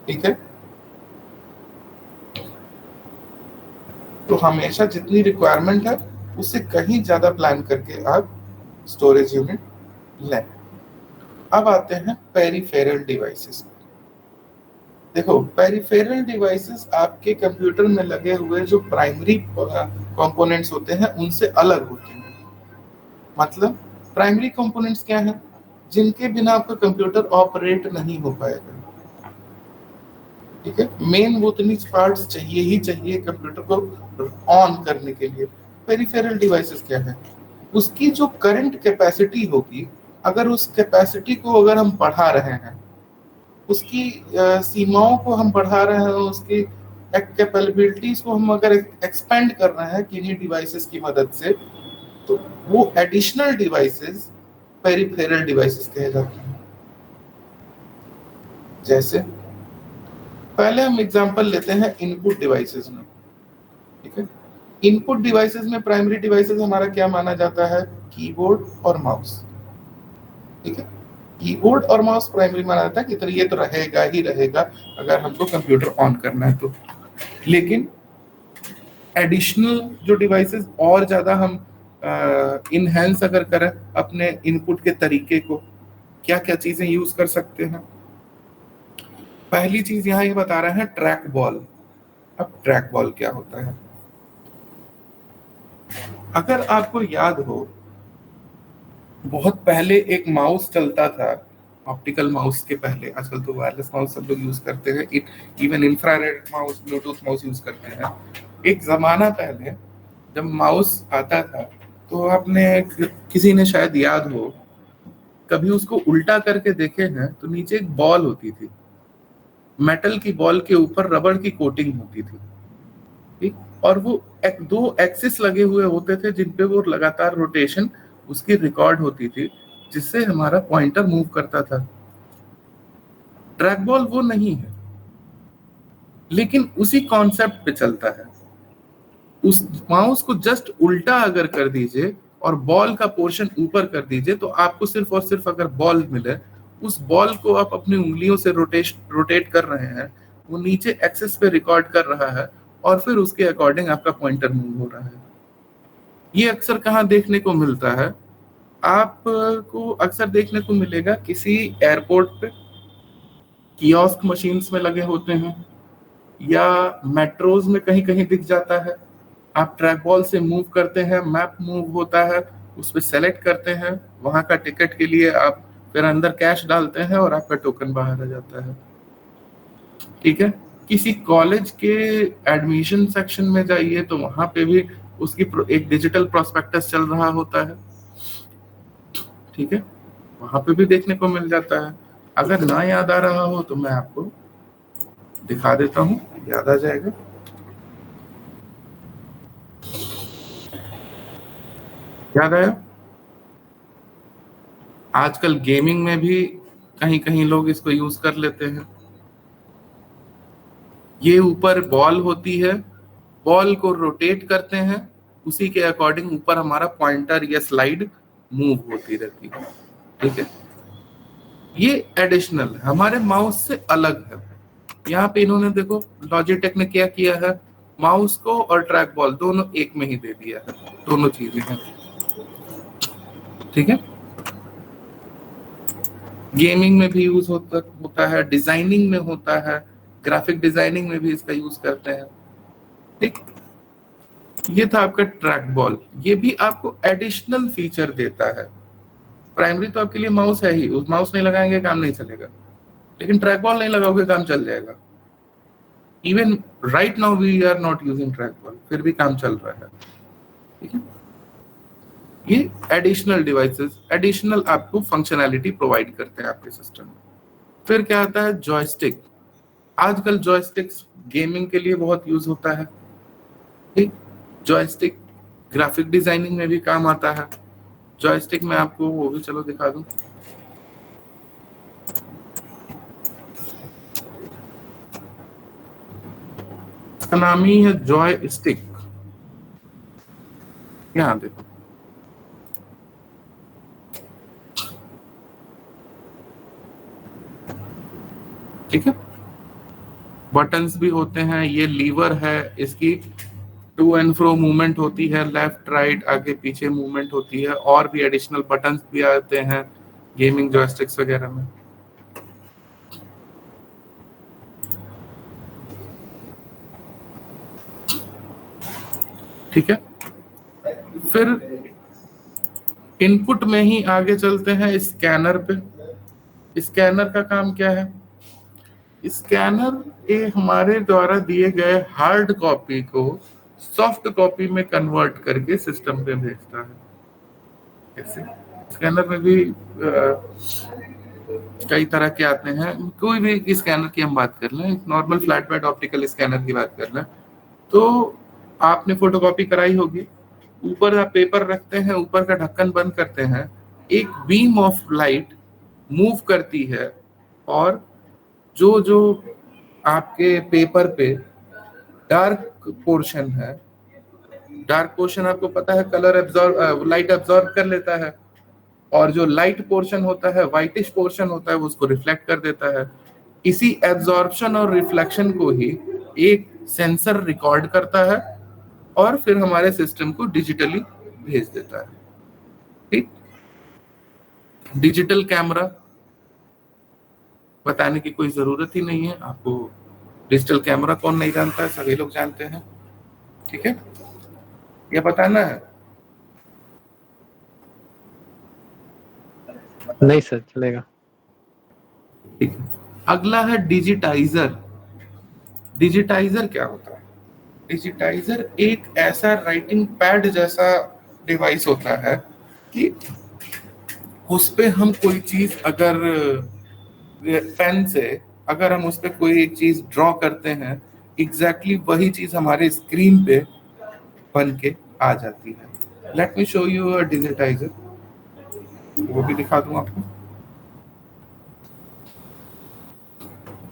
ठीक है, तो हमेशा जितनी रिक्वायरमेंट है उससे कहीं ज्यादा प्लान करके आप स्टोरेज यूनिट लें। अब आते हैं पेरिफेरल डिवाइसेस। देखो, पेरिफेरल डिवाइसेस आपके कंप्यूटर में लगे हुए जो प्राइमरी कंपोनेंट्स होते हैं उनसे अलग होते हैं। मतलब प्राइमरी कंपोनेंट्स क्या हैं? जिनके बिना आपका कंप्यूटर ऑपरेट नहीं हो पाएगा। ठीक है, मेन वो उतनी पार्ट्स चाहिए ही चाहिए कंप्यूटर को ऑन करने के लिए। पेरिफेरल डिवाइसेस क्या है? उसकी जो करंट कैपेसिटी होगी, अगर उस कैपेसिटी को अगर हम बढ़ा रहे हैं, उसकी सीमाओं को हम बढ़ा रहे हैं, उसकी कैपेबिलिटीज को हम अगर एक्सपेंड कर रहे हैं किन्हीं डिवाइसेस की मदद से, तो वो एडिशनल डिवाइसेस पेरिफेरल डिवाइसेस कहे जाते हैं। जैसे पहले हम एग्जांपल लेते हैं इनपुट डिवाइसेस में। ठीक है, इनपुट डिवाइसेस में प्राइमरी डिवाइसेस हमारा क्या माना जाता है? कीबोर्ड और माउस। ठीक है, कीबोर्ड और माउस प्राइमरी माना जाता है कि तो ये तो रहेगा ही रहेगा अगर हमको कंप्यूटर ऑन करना है तो। लेकिन एडिशनल जो डिवाइसेस और ज्यादा हम इनहेंस अगर करें अपने इनपुट के तरीके को, क्या क्या चीजें यूज कर सकते हैं? पहली चीज यहाँ ये बता रहे हैं ट्रैक बॉल। अब ट्रैक बॉल क्या होता है? अगर आपको याद हो, बहुत पहले एक माउस चलता था, ऑप्टिकल माउस के पहले। आजकल तो वायरलेस माउस सब लोग यूज करते हैं, even infrared mouse, Bluetooth mouse use करते हैं। एक जमाना पहले जब माउस आता था तो आपने किसी ने शायद याद हो, कभी उसको उल्टा करके देखे हैं तो नीचे एक बॉल होती थी, मेटल की बॉल के ऊपर रबड़ की कोटिंग होती थी। ठीक, और वो दो एक्सिस लगे हुए होते थे जिन पे वो लगातार रोटेशन उसकी रिकॉर्ड होती थी, जिससे हमारा पॉइंटर मूव करता था। ट्रैक बॉल वो नहीं है, लेकिन उसी कॉन्सेप्ट पे चलता है। उस माउस को जस्ट उल्टा अगर कर दीजिए और बॉल का पोर्शन ऊपर कर दीजिए तो आपको सिर्फ और सिर्फ अगर बॉल मिले, उस बॉल को आप अपनी उंगलियों से रोटेट कर रहे हैं, वो नीचे एक्सिस पे रिकॉर्ड कर रहा है और फिर उसके अकॉर्डिंग आपका पॉइंटर मूव हो रहा है। ये अक्सर कहाँ देखने को मिलता है? आपको अक्सर देखने को मिलेगा किसी एयरपोर्ट पे कियोस्क मशीन्स में लगे होते हैं, या मेट्रोज में कहीं कहीं दिख जाता है। आप ट्रैक बॉल से मूव करते हैं, मैप मूव होता है, उस पर सेलेक्ट करते हैं, वहां का टिकट के लिए आप फिर अंदर कैश डालते हैं और आपका टोकन बाहर आ जाता है। ठीक है, किसी कॉलेज के एडमिशन सेक्शन में जाइए तो वहां पे भी उसकी एक डिजिटल प्रोस्पेक्टस चल रहा होता है। ठीक है, वहां पे भी देखने को मिल जाता है। अगर ना याद आ रहा हो तो मैं आपको दिखा देता हूँ, याद आ जाएगा। याद आया? आजकल गेमिंग में भी कहीं कहीं लोग इसको यूज कर लेते हैं। ये ऊपर बॉल होती है, बॉल को रोटेट करते हैं, उसी के अकॉर्डिंग ऊपर हमारा पॉइंटर या स्लाइड मूव होती रहती है। ठीक है, ये एडिशनल हमारे माउस से अलग है। यहाँ पे इन्होंने देखो लॉजिटेक ने क्या किया है, माउस को और ट्रैक बॉल दोनों एक में ही दे दिया है, दोनों चीजें हैं। ठीक है, गेमिंग में भी यूज होता है, डिजाइनिंग में होता है, ग्राफिक डिजाइनिंग में भी इसका यूज करते हैं। ठीक, ये था आपका ट्रैक बॉल। ये भी आपको एडिशनल फीचर देता है। प्राइमरी तो आपके लिए माउस है ही, उस माउस नहीं लगाएंगे काम नहीं चलेगा, लेकिन ट्रैक बॉल नहीं लगाओगे काम चल जाएगा। Even right now we are not using track ball, फिर भी काम चल रहा है। ठीक है, ये एडिशनल डिवाइसेस एडिशनल आपको फंक्शनैलिटी प्रोवाइड करते हैं आपके सिस्टम में। फिर क्या आता है? जॉयस्टिक। आजकल जॉयस्टिक्स गेमिंग के लिए बहुत यूज होता है। ठीक, जॉयस्टिक ग्राफिक डिजाइनिंग में भी काम आता है। जॉयस्टिक में आपको वो भी चलो दिखा दूं। इसका नाम ही है जॉय स्टिक। यहाँ देखो, ठीक है, बटन्स भी होते हैं, ये लीवर है, इसकी टू एंड फ्रो मूवमेंट होती है, लेफ्ट राइट आगे पीछे मूवमेंट होती है, और भी एडिशनल बटन्स भी आते हैं गेमिंग जॉयस्टिक्स वगैरह में। ठीक है, फिर इनपुट में ही आगे चलते हैं स्कैनर पे। स्कैनर का काम क्या है? स्कैनर ये हमारे द्वारा दिए गए हार्ड कॉपी को सॉफ्ट कॉपी में कन्वर्ट करके सिस्टम पे भेजता है। ऐसे स्कैनर में भी कई तरह के आते हैं। कोई भी स्कैनर की हम बात कर लें, normal flat bed optical scanner की बात कर लें, तो आपने फोटोकॉपी कराई होगी, ऊपर आप पेपर रखते हैं, ऊपर का ढक्कन बंद करते हैं, एक बीम ऑफ लाइट मूव करती है, और जो जो आपके पेपर पे डार्क पोर्शन है, डार्क पोर्शन आपको पता है कलर एब्जॉर्ब, लाइट एब्जॉर्ब कर लेता है, और जो लाइट पोर्शन होता है, व्हाइटिश पोर्शन होता है, वो उसको रिफ्लेक्ट कर देता है। इसी एब्जॉर्प्शन और रिफ्लेक्शन को ही एक सेंसर रिकॉर्ड करता है और फिर हमारे सिस्टम को डिजिटली भेज देता है। ठीक, डिजिटल कैमरा बताने की कोई जरूरत ही नहीं है आपको। डिजिटल कैमरा कौन नहीं जानता है, सभी लोग जानते हैं। ठीक है, ये बताना है? नहीं सर, चलेगा। ठीक है, अगला है डिजिटाइजर। डिजिटाइजर क्या होता है? डिजिटाइजर एक ऐसा राइटिंग पैड जैसा डिवाइस होता है कि उस पे हम कोई चीज अगर पेन से अगर हम उस पे कोई एक चीज ड्रॉ करते हैं, एग्जैक्टली वही चीज हमारे स्क्रीन पे बन के आ जाती है। Let me show you a digitiser, वो भी दिखा दूं आपको।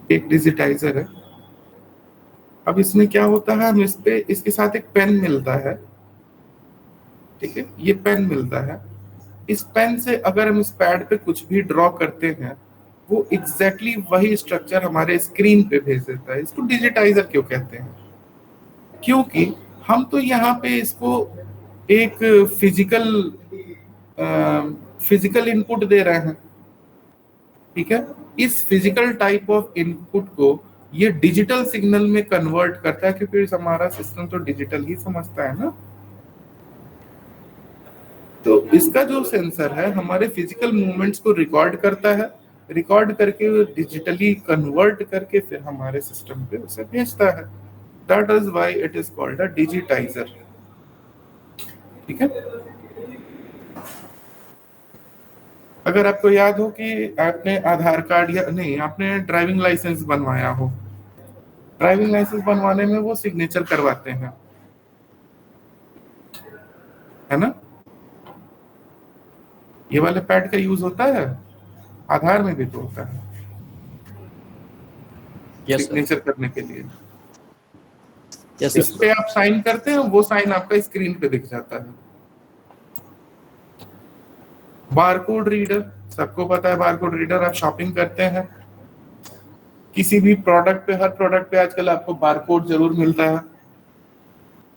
एक डिजिटाइजर है। अब इसमें क्या होता है, हम इस पे इसके साथ एक पेन मिलता है। ठीक है, ये पेन मिलता है। इस पेन से अगर हम इस पैड पे कुछ भी ड्रॉ करते हैं, वो एग्जैक्टली वही स्ट्रक्चर हमारे स्क्रीन पे भेज देता है। इसको डिजिटाइजर क्यों कहते हैं? क्योंकि हम तो यहाँ पे इसको एक फिजिकल इनपुट दे रहे हैं। ठीक है, इस फिजिकल टाइप ऑफ इनपुट को ये डिजिटल सिग्नल में कन्वर्ट करता है, क्योंकि हमारा सिस्टम तो डिजिटल ही समझता है ना। तो इसका जो सेंसर है हमारे फिजिकल मूवमेंट्स को रिकॉर्ड करता है, रिकॉर्ड करके डिजिटली कन्वर्ट करके फिर हमारे सिस्टम पे उसे भेजता है। That is why it is called a digitiser. ठीक है, अगर आपको याद हो कि आपने आधार कार्ड या नहीं, आपने ड्राइविंग लाइसेंस बनवाया हो, ड्राइविंग लाइसेंस बनवाने में वो सिग्नेचर करवाते हैं, है ना? ये वाले पैड का यूज होता है, आधार में भी तो होता है सिग्नेचर करने के लिए। इस पे आप साइन करते हैं, वो साइन आपका स्क्रीन पे दिख जाता है। बारकोड रीडर, सबको पता है बारकोड रीडर। आप शॉपिंग करते हैं किसी भी प्रोडक्ट पे, हर प्रोडक्ट पे आजकल आपको बारकोड जरूर मिलता है।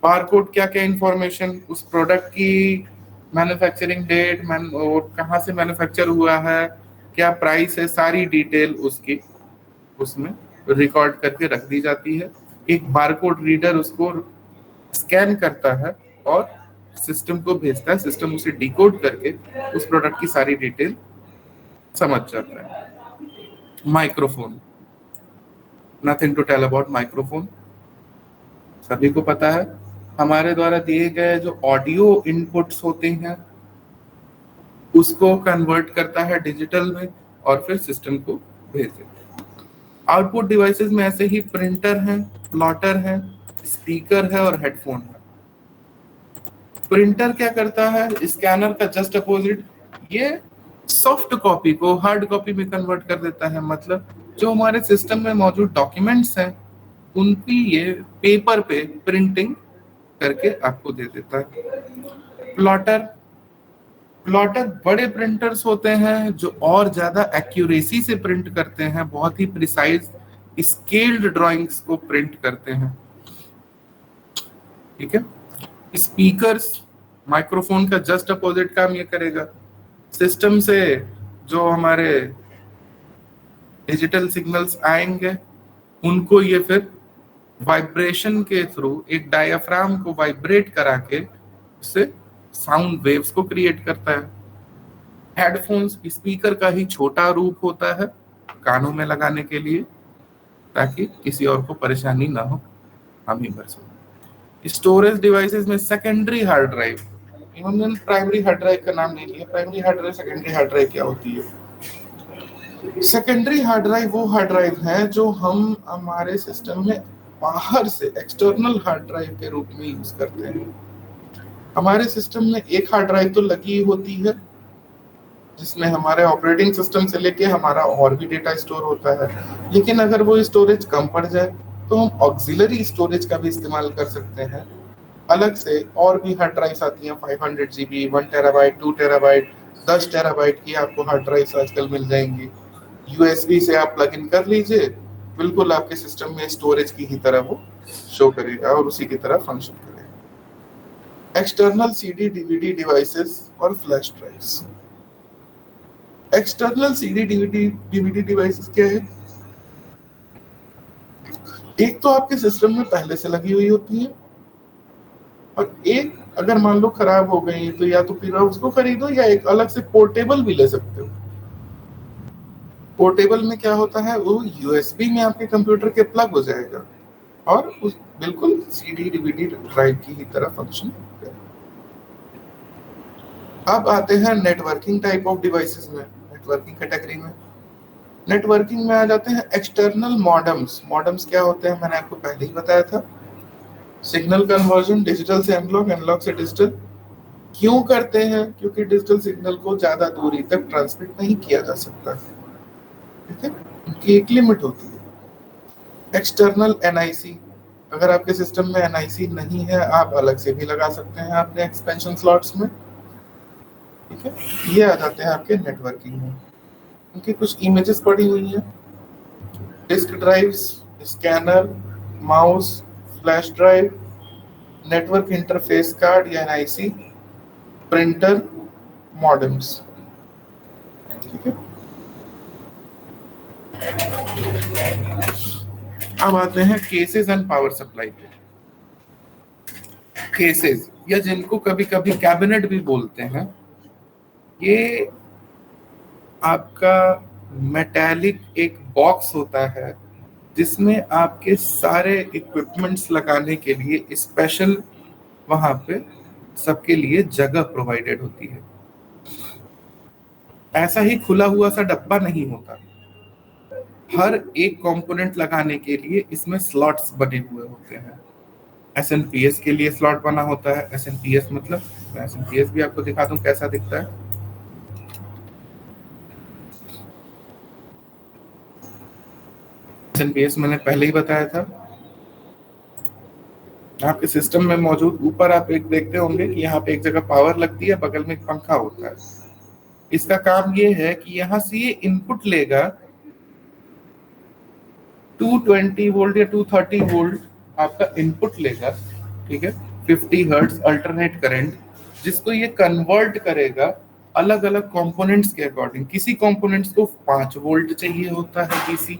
बारकोड क्या क्या इंफॉर्मेशन, उस प्रोडक्ट की मैन्युफैक्चरिंग डेट, और कहाँ से मैन्युफैक्चर हुआ है, क्या प्राइस है, सारी डिटेल उसकी उसमें रिकॉर्ड करके रख दी जाती है। एक बारकोड रीडर उसको स्कैन करता है और सिस्टम को भेजता है। सिस्टम उसे डिकोड करके उस प्रोडक्ट की सारी डिटेल समझ जाता है। Microphone, nothing to tell about microphone, सभी को पता है। हमारे द्वारा दिए गए जो ऑडियो इनपुट्स होते हैं उसको कन्वर्ट करता है डिजिटल में और फिर सिस्टम को भेज देता है। आउटपुट डिवाइसेस में ऐसे ही प्रिंटर है, प्लॉटर है, स्पीकर है और हेडफोन है। प्रिंटर क्या करता है? स्कैनर का जस्ट अपोजिट, ये सॉफ्ट कॉपी को हार्ड कॉपी में कन्वर्ट कर देता है। मतलब जो हमारे सिस्टम में मौजूद डॉक्यूमेंट्स हैं उनकी ये पेपर पे प्रिंटिंग करके आपको दे देता है। प्लॉटर, प्लॉटर बड़े प्रिंटर्स होते हैं जो और ज्यादा एक्यूरेसी से प्रिंट करते हैं, बहुत ही प्रिसाइज स्केल्ड ड्राइंग्स को प्रिंट करते हैं। ठीक है। स्पीकर्स, माइक्रोफोन का जस्ट अपोजिट काम ये करेगा। सिस्टम से जो हमारे डिजिटल सिग्नल्स आएंगे उनको ये फिर वाइब्रेशन के थ्रू एक डायाफ्राम को वाइब्रेट करा के उससे साउंड वेव्स को क्रिएट करता है। हेडफोन्स स्पीकर का ही छोटा रूप होता है कानों में लगाने के लिए, ताकि किसी और को परेशानी ना हो, हम ही भर सकें। स्टोरेज डिवाइसेस में सेकेंडरी हार्ड ड्राइव, इन्होंने प्राइमरी हार्ड ड्राइव का नाम नहीं लिया। Primary hard drive, secondary hard drive क्या होती है? सेकेंडरी हार्ड ड्राइव वो हार्ड ड्राइव है जो हम हमारे सिस्टम में बाहर से एक्सटर्नल हार्ड ड्राइव के रूप में यूज करते हैं। हमारे सिस्टम में एक हार्ड ड्राइव तो लगी होती है जिसमें हमारे ऑपरेटिंग सिस्टम से लेके हमारा और भी डेटा स्टोर होता है, लेकिन अगर वो स्टोरेज कम पड़ जाए तो हम ऑक्सिलरी स्टोरेज का भी इस्तेमाल कर सकते हैं। अलग से और भी हार्ड ड्राइव्स आती हैं, 500 GB, 1 टेराबाइट, 2 टेराबाइट, 10 टेराबाइट की आपको हार्ड ड्राइव्स आजकल मिल जाएंगी। USB से आप प्लग इन कर लीजिए, बिल्कुल आपके सिस्टम में स्टोरेज की ही तरह वो शो करेगा और उसी की तरह फंक्शन करेगा। एक्सटर्नल CD DVD डिवाइसेस और flash drives. External CD DVD devices क्या है? एक तो आपके सिस्टम में पहले से लगी हुई होती है, और एक अगर मान लो खराब हो गई तो या तो फिर आप उसको खरीदो या एक अलग से पोर्टेबल भी ले सकते हो। पोर्टेबल में क्या होता है, वो USB में आपके कंप्यूटर के प्लग हो जाएगा और उस बिल्कुल CD DVD ड्राइव की ही तरह फंक्शन करेगा। अब आते हैं नेटवर्किंग टाइप ऑफ डिवाइसेस में, नेटवर्किंग कैटेगरी में। नेटवर्किंग में आ जाते हैं एक्सटर्नल मॉडेम्स। मॉडेम्स क्या होते हैं, मैंने आपको पहले ही बताया था। सिग्नल कन्वर्जन, डिजिटल से एनालॉग, एनालॉग से डिजिटल। क्यों करते हैं? क्योंकि डिजिटल सिग्नल को ज्यादा दूरी तक ट्रांसमिट नहीं किया जा सकता, ठीक है, उनकी एक लिमिट होती है। एक्सटर्नल NIC, अगर आपके सिस्टम में NIC नहीं है आप अलग से भी लगा सकते हैं अपने एक्सपेंशन स्लॉट्स में, ठीक है। ये आ जाते हैं आपके नेटवर्किंग में। उनकी कुछ इमेजेस पड़ी हुई हैं, disk drives, scanner, mouse, flash drive, network interface card या NIC, प्रिंटर, मॉडेम्स, ठीक है। अब आते हैं केसेस एंड पावर सप्लाई पे। केसेस, या जिनको कभी कभी कैबिनेट भी बोलते हैं, ये आपका मेटालिक एक बॉक्स होता है जिसमें आपके सारे इक्विपमेंट्स लगाने के लिए स्पेशल वहां पे सबके लिए जगह प्रोवाइडेड होती है। ऐसा ही खुला हुआ सा डब्बा नहीं होता, हर एक कंपोनेंट लगाने के लिए इसमें स्लॉट्स बने हुए होते हैं। SNPS के लिए स्लॉट बना होता है। SNPS मतलब, मैं SNPS भी आपको दिखा दूं कैसा दिखता है। SNPS मैंने पहले ही बताया था। आपके सिस्टम में मौजूद ऊपर आप एक देखते होंगे कि यहाँ पे एक जगह पावर लगती है, बगल में एक पंखा होता है। इसका काम ये है कि यहाँ से ये इनपुट लेगा 220 वोल्ट या 230 वोल्ट आपका इनपुट लेगा, ठीक है, 50 हर्ट्ज अल्टरनेट करंट, जिसको ये कन्वर्ट करेगा अलग अलग कंपोनेंट्स के अकॉर्डिंग। किसी कंपोनेंट्स को 5 वोल्ट चाहिए होता है DC,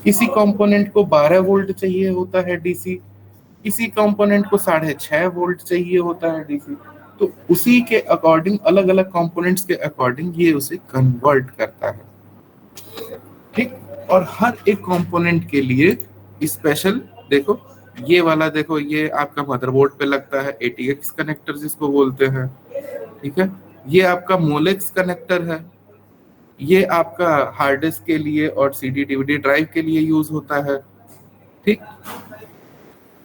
किसी कंपोनेंट को 12 वोल्ट चाहिए होता है DC, किसी कंपोनेंट को 6.5 वोल्ट चाहिए होता है DC। तो उसी के अकॉर्डिंग, अलग अलग कंपोनेंट्स के अकॉर्डिंग ये उसे कन्वर्ट करता है, ठीक। और हर एक कंपोनेंट के लिए स्पेशल, देखो ये वाला, देखो ये आपका मदरबोर्ड पे लगता है, ATX कनेक्टर जिसको बोलते हैं, ठीक है। ये आपका मोलेक्स कनेक्टर है, ये आपका हार्ड डिस्क के लिए और CD DVD ड्राइव के लिए यूज होता है, ठीक।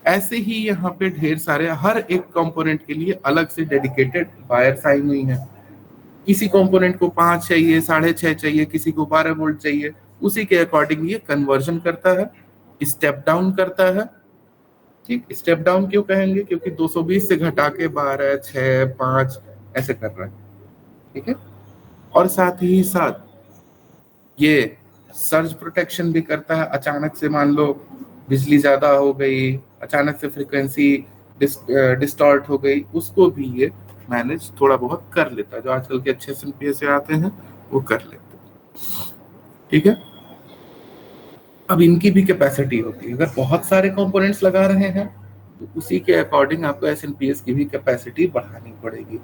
ऐसे ही यहाँ पे ढेर सारे, हर एक कंपोनेंट के लिए अलग से डेडिकेटेड वायर्स आई हुई हैं। किसी कंपोनेंट को 5 चाहिए, 6.5 चाहिए, किसी को 12 वोल्ट चाहिए, उसी के अकॉर्डिंग ये कन्वर्जन करता है स्टेप डाउन करता है। ठीक, स्टेप डाउन क्यों कहेंगे? क्योंकि 220 से घटा के 12, 6, 5 ऐसे कर रहा है। ठीक है, और साथ ही साथ ये सर्ज प्रोटेक्शन भी करता है। अचानक से मान लो बिजली ज्यादा हो गई, अचानक से फ्रीक्वेंसी डिस्टॉर्ट हो गई, उसको भी ये मैनेज थोड़ा बहुत कर लेता है। जो आजकल के अच्छे एसएनपीएस से आते हैं वो कर लेते हैं। ठीक है, अब इनकी भी कैपेसिटी होती है। अगर बहुत सारे कंपोनेंट्स लगा रहे हैं तो उसी के अकॉर्डिंग आपको एसएनपीएस की भी कैपेसिटी बढ़ानी पड़ेगी।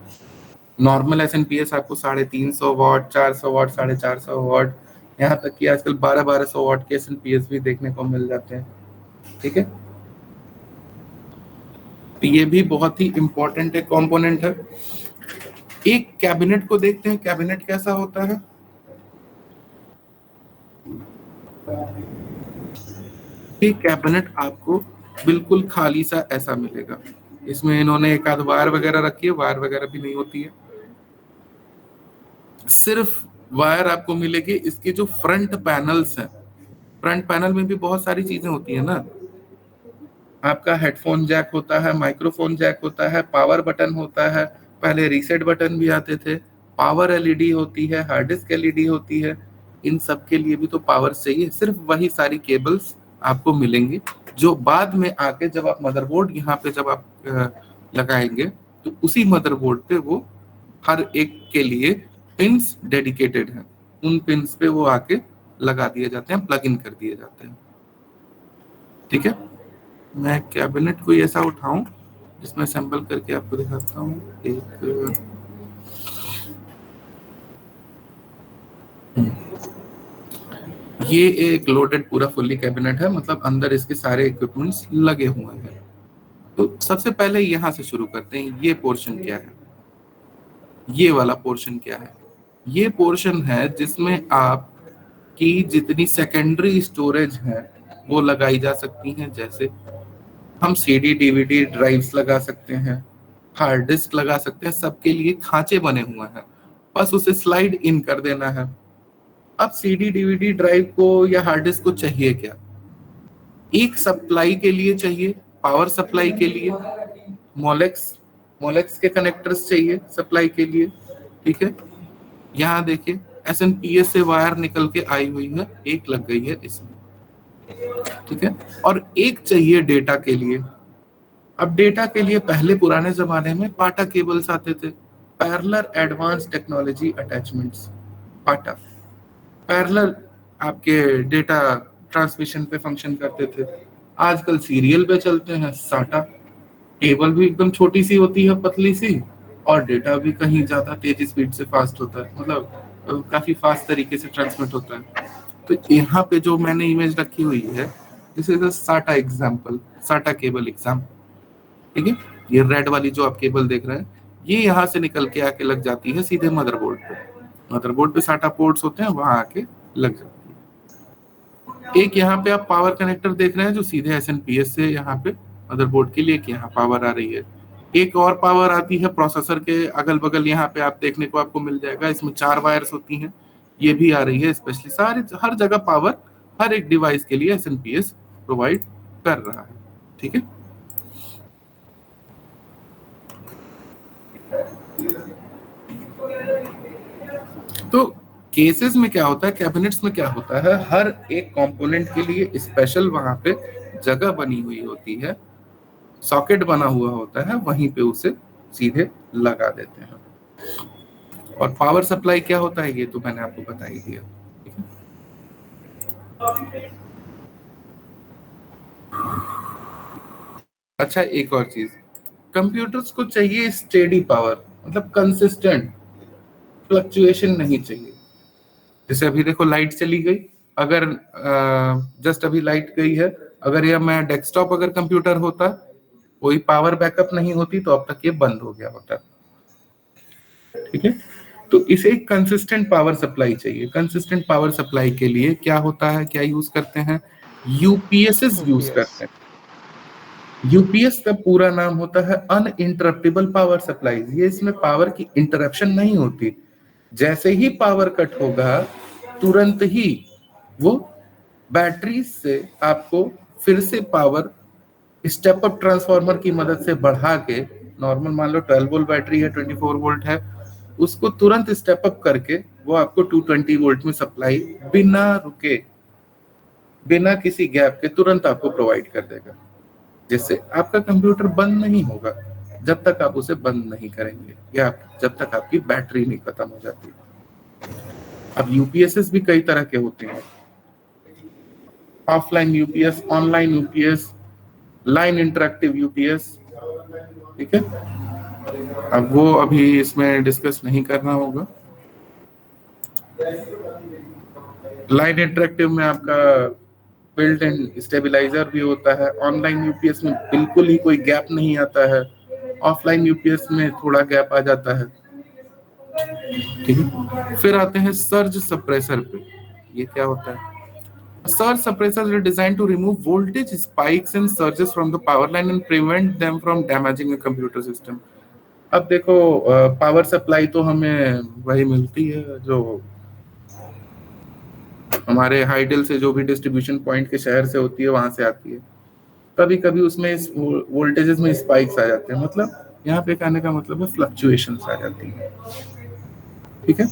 नॉर्मल एसएनपीएस आपको 350 वॉट, 400 वॉट, 450 वॉट, यहाँ तक कि आजकल 1200 वॉट के एसएनपीएस भी देखने को मिल जाते हैं। ठीक है, तो ये भी बहुत ही इंपॉर्टेंट एक कंपोनेंट है। एक कैबिनेट को देखते हैं, कैबिनेट कैसा होता है। ये कैबिनेट आपको बिल्कुल खाली सा ऐसा मिलेगा। इसमें इन्होंने एक आध वायर वगैरह रखी है, वायर वगैरह भी नहीं होती है, सिर्फ वायर आपको मिलेगी। इसके जो फ्रंट पैनल्स हैं, फ्रंट पैनल में भी बहुत सारी चीजें होती है ना। आपका हेडफोन जैक होता है, माइक्रोफोन जैक होता है, पावर बटन होता है, पहले रीसेट बटन भी आते थे, पावर एलईडी होती है, हार्ड डिस्क एलईडी होती है। इन सब के लिए भी तो पावर चाहिए। सिर्फ वही सारी केबल्स आपको मिलेंगी जो बाद में आके जब आप मदरबोर्ड यहाँ पे जब आप लगाएंगे तो उसी मदरबोर्ड पे वो हर एक के लिए पिन्स डेडिकेटेड हैं, उन पिन्स पे वो आके लगा दिए जाते हैं, प्लग इन कर दिए जाते हैं। ठीक है, मैं कैबिनेट कोई ऐसा उठाऊं जिसमें असेंबल करके आपको दिखाता हूँ। ये एक लोडेड पूरा फुल्ली कैबिनेट है, मतलब अंदर इसके सारे इक्विपमेंट्स लगे हुए हैं। तो सबसे पहले यहाँ से शुरू करते हैं। ये पोर्शन क्या है? ये वाला पोर्शन क्या है? ये पोर्शन है जिसमें आपकी जितनी सेकेंडरी स्टोरेज है वो लगाई जा सकती हैं। जैसे हम सीडी डीवीडी ड्राइव्स लगा सकते हैं, हार्ड डिस्क लगा सकते हैं, सबके लिए खांचे बने हुए हैं, बस उसे स्लाइड इन कर देना है। अब सीडी डीवीडी ड्राइव को या हार्ड डिस्क को चाहिए क्या? एक सप्लाई के लिए चाहिए, पावर सप्लाई के लिए मोलेक्स के कनेक्टर्स चाहिए सप्लाई के लिए। ठीक है, यहाँ देखिए एसएनपीएस से वायर निकल के आई हुई है, एक लग गई है इसमें। ठीक है, और एक चाहिए डेटा के लिए। अब डेटा के लिए पहले पुराने जमाने में पाटा केबल्स आते थे, पैरेलल एडवांस टेक्नोलॉजी अटैचमेंट्स, पाटा। पैरेलल आपके डेटा ट्रांसमिशन पे फंक्शन करते थे। आजकल सीरियल पे चलते हैं, साटा। केबल भी एकदम छोटी सी होती है, पतली सी, और डेटा भी कहीं ज्यादा तेज स्पीड से फास्ट होता है, मतलब काफी फास्ट तरीके से ट्रांसमिट होता है। तो यहाँ पे जो मैंने इमेज रखी हुई है, दिस इज अ साटा एग्जांपल, साटा केबल एग्जांपल। ठीक है, ये रेड वाली जो आप केबल देख रहे हैं, ये यहाँ से निकल के आके लग जाती है सीधे मदरबोर्ड पे। मदरबोर्ड पे साटा पोर्ट्स होते हैं, वहां आके लग जाती है। एक यहाँ पे आप पावर कनेक्टर देख रहे हैं जो सीधे एसएनपीएस से यहाँ पे मदरबोर्ड के लिए कि यहाँ पावर आ रही है। एक और पावर आती है प्रोसेसर के अगल बगल, यहाँ पे आप देखने को आपको मिल जाएगा। इसमें 4 वायर्स होती हैं, ये भी आ रही है। स्पेशली सारे हर जगह पावर हर एक डिवाइस के लिए एसएनपीएस प्रोवाइड कर रहा है। ठीक है, तो केसेस में क्या होता है, कैबिनेट्स में क्या होता है, हर एक कंपोनेंट के लिए स्पेशल वहां पे जगह बनी हुई होती है, सॉकेट बना हुआ होता है, वहीं पे उसे सीधे लगा देते हैं। और पावर सप्लाई क्या होता है ये तो मैंने आपको बता ही दिया। अच्छा, एक और चीज, कंप्यूटर्स को चाहिए स्टेडी पावर, मतलब कंसिस्टेंट, फ्लक्चुएशन नहीं चाहिए। जैसे अभी देखो लाइट चली गई, अगर जस्ट अभी लाइट गई है, अगर यह मैं डेस्कटॉप अगर कंप्यूटर होता, कोई पावर बैकअप नहीं होती तो अब तक ये बंद हो गया होता। ठीक है, तो इसे कंसिस्टेंट पावर सप्लाई चाहिए। कंसिस्टेंट पावर सप्लाई के लिए क्या होता है, क्या यूज करते हैं, यूपीएस यूज करते हैं। यूपीएस का पूरा नाम होता है अनइंटरप्टेबल पावर सप्लाई। ये इसमें पावर की इंटरप्शन नहीं होती, जैसे ही पावर कट होगा तुरंत ही वो बैटरी से आपको फिर से पावर स्टेप अप ट्रांसफार्मर की मदद से बढ़ा के, नॉर्मल मान लो 12 वोल्ट बैटरी है, 24 वोल्ट है, उसको तुरंत स्टेप अप करके वो आपको 220 वोल्ट में सप्लाई बिना रुके, बिना किसी गैप के तुरंत आपको प्रोवाइड कर देगा, जिससे आपका कंप्यूटर बंद नहीं होगा जब तक आप उसे बंद नहीं करेंगे, या जब तक आपकी बैटरी नहीं खत्म हो जाती। अब यूपीएस भी कई तरह के होते हैं, offline UPS, online UPS, line interactive UPS, ठीक है। अब वो अभी इसमें डिस्कस नहीं करना होगा। लाइन इंटरेक्टिव में आपका बिल्ट इन स्टेबलाइजर भी होता है। ऑनलाइन यूपीएस में बिल्कुल ही कोई गैप नहीं आता है, ऑफलाइन यूपीएस में थोड़ा गैप आ जाता है, ठीक है। फिर आते हैं सर्ज सप्रेसर पे। ये क्या होता है? Surge suppressors are designed to remove voltage spikes and surges from the power line and prevent them from damaging a computer system. अब देखो पावर सप्लाई तो हमें वही मिलती है जो हमारे हाइडल से, जो भी डिस्ट्रीब्यूशन पॉइंट के शहर से होती है वहां से आती है। कभी कभी उसमें इस वोल्टेजेस में स्पाइक्स आ जाते हैं, मतलब यहाँ पे कहने का मतलब है फ्लक्चुएशंस आ जाती है, ठीक है।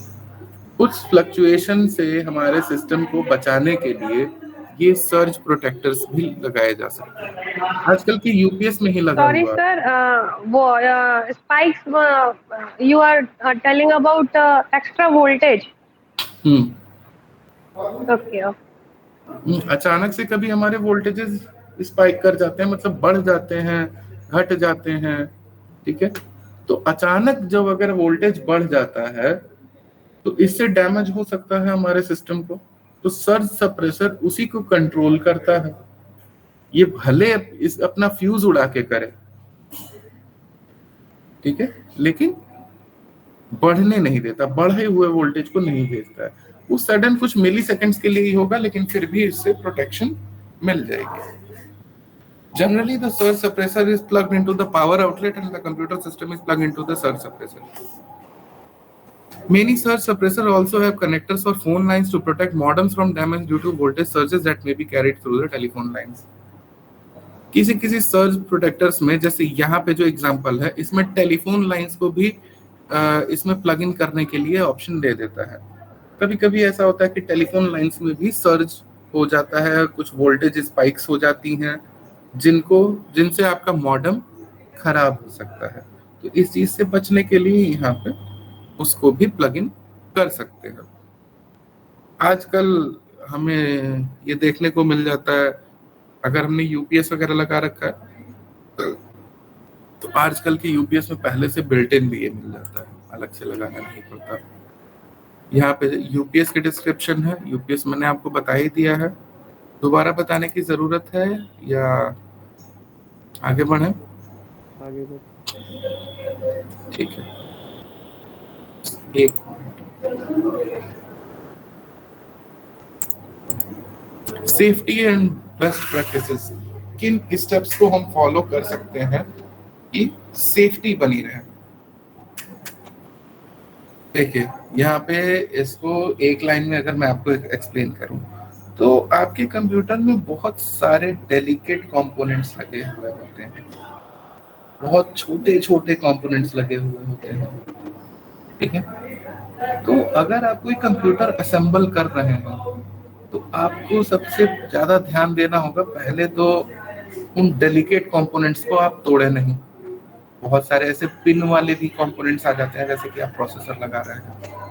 कुछ फ्लक्चुएशन से हमारे सिस्टम को बचाने के लिए ये सर्ज प्रोटेक्टर्स भी लगाए जा सकते हैं। आजकल की यूपीएस में ही लगा Sorry, हुआ है। sir. वो spikes. You are telling about extra voltage. Hmm Okay. अचानक से कभी हमारे वोल्टेजेस स्पाइक कर जाते हैं, मतलब बढ़ जाते हैं, घट जाते हैं, ठीक है। तो अचानक जब अगर वोल्टेज बढ़ जाता है तो इससे डैमेज हो सकता है हमारे सिस्टम को। तो सर्ज सप्रेसर उसी को कंट्रोल करता है। ये भले इस अपना फ्यूज उड़ा के करे, ठीक है, लेकिन बढ़ने नहीं देता, बढ़े हुए वोल्टेज को नहीं भेजता है। वो सडन कुछ मिली सेकेंड्स के लिए ही होगा, लेकिन फिर भी इससे प्रोटेक्शन मिल जाएगी। Generally, the surge suppressor is plugged into the power outlet and the computer system is plugged into the surge suppressor. Many surge suppressors also have connectors for phone lines to protect modems from damage due to voltage surges that may be carried through the telephone lines. किसी किसी surge protectors में, जैसे यहाँ पे जो example है, इसमें telephone lines को भी इसमें प्लग इन करने के लिए ऑप्शन दे देता है। कभी कभी ऐसा होता है कि टेलीफोन लाइंस में भी सर्ज हो जाता है, कुछ वोल्टेज स्पाइक्स हो जाती हैं जिनसे आपका मॉडेम खराब हो सकता है। तो इस चीज से बचने के लिए यहाँ पे उसको भी प्लग इन कर सकते हैं। आजकल हमें ये देखने को मिल जाता है, अगर हमने यूपीएस वगैरह लगा रखा है तो आजकल के यूपीएस में पहले से बिल्ट इन भी ये मिल जाता है, अलग से लगाना नहीं पड़ता। यहाँ पे यूपीएस की डिस्क्रिप्शन है। यूपीएस मैंने आपको बता ही दिया है, दोबारा बताने की जरूरत है या आगे बढ़े? आगे बढ़। ठीक है, एक सेफ्टी एंड बेस्ट प्रैक्टिसेस, किन स्टेप्स को हम फॉलो कर सकते हैं कि सेफ्टी बनी रहे। देखिए यहाँ पे इसको एक लाइन में अगर मैं आपको एक्सप्लेन करूं तो आपके कंप्यूटर में बहुत सारे डेलिकेट कंपोनेंट्स लगे हुए होते हैं, बहुत छोटे छोटे कंपोनेंट्स लगे हुए होते हैं, ठीक है। तो अगर आप कोई कंप्यूटर असेंबल कर रहे हैं तो आपको सबसे ज्यादा ध्यान देना होगा, पहले तो उन डेलिकेट कंपोनेंट्स को आप तोड़े नहीं। बहुत सारे ऐसे पिन वाले भी कंपोनेंट्स आ जाते हैं, जैसे कि आप प्रोसेसर लगा रहे हैं।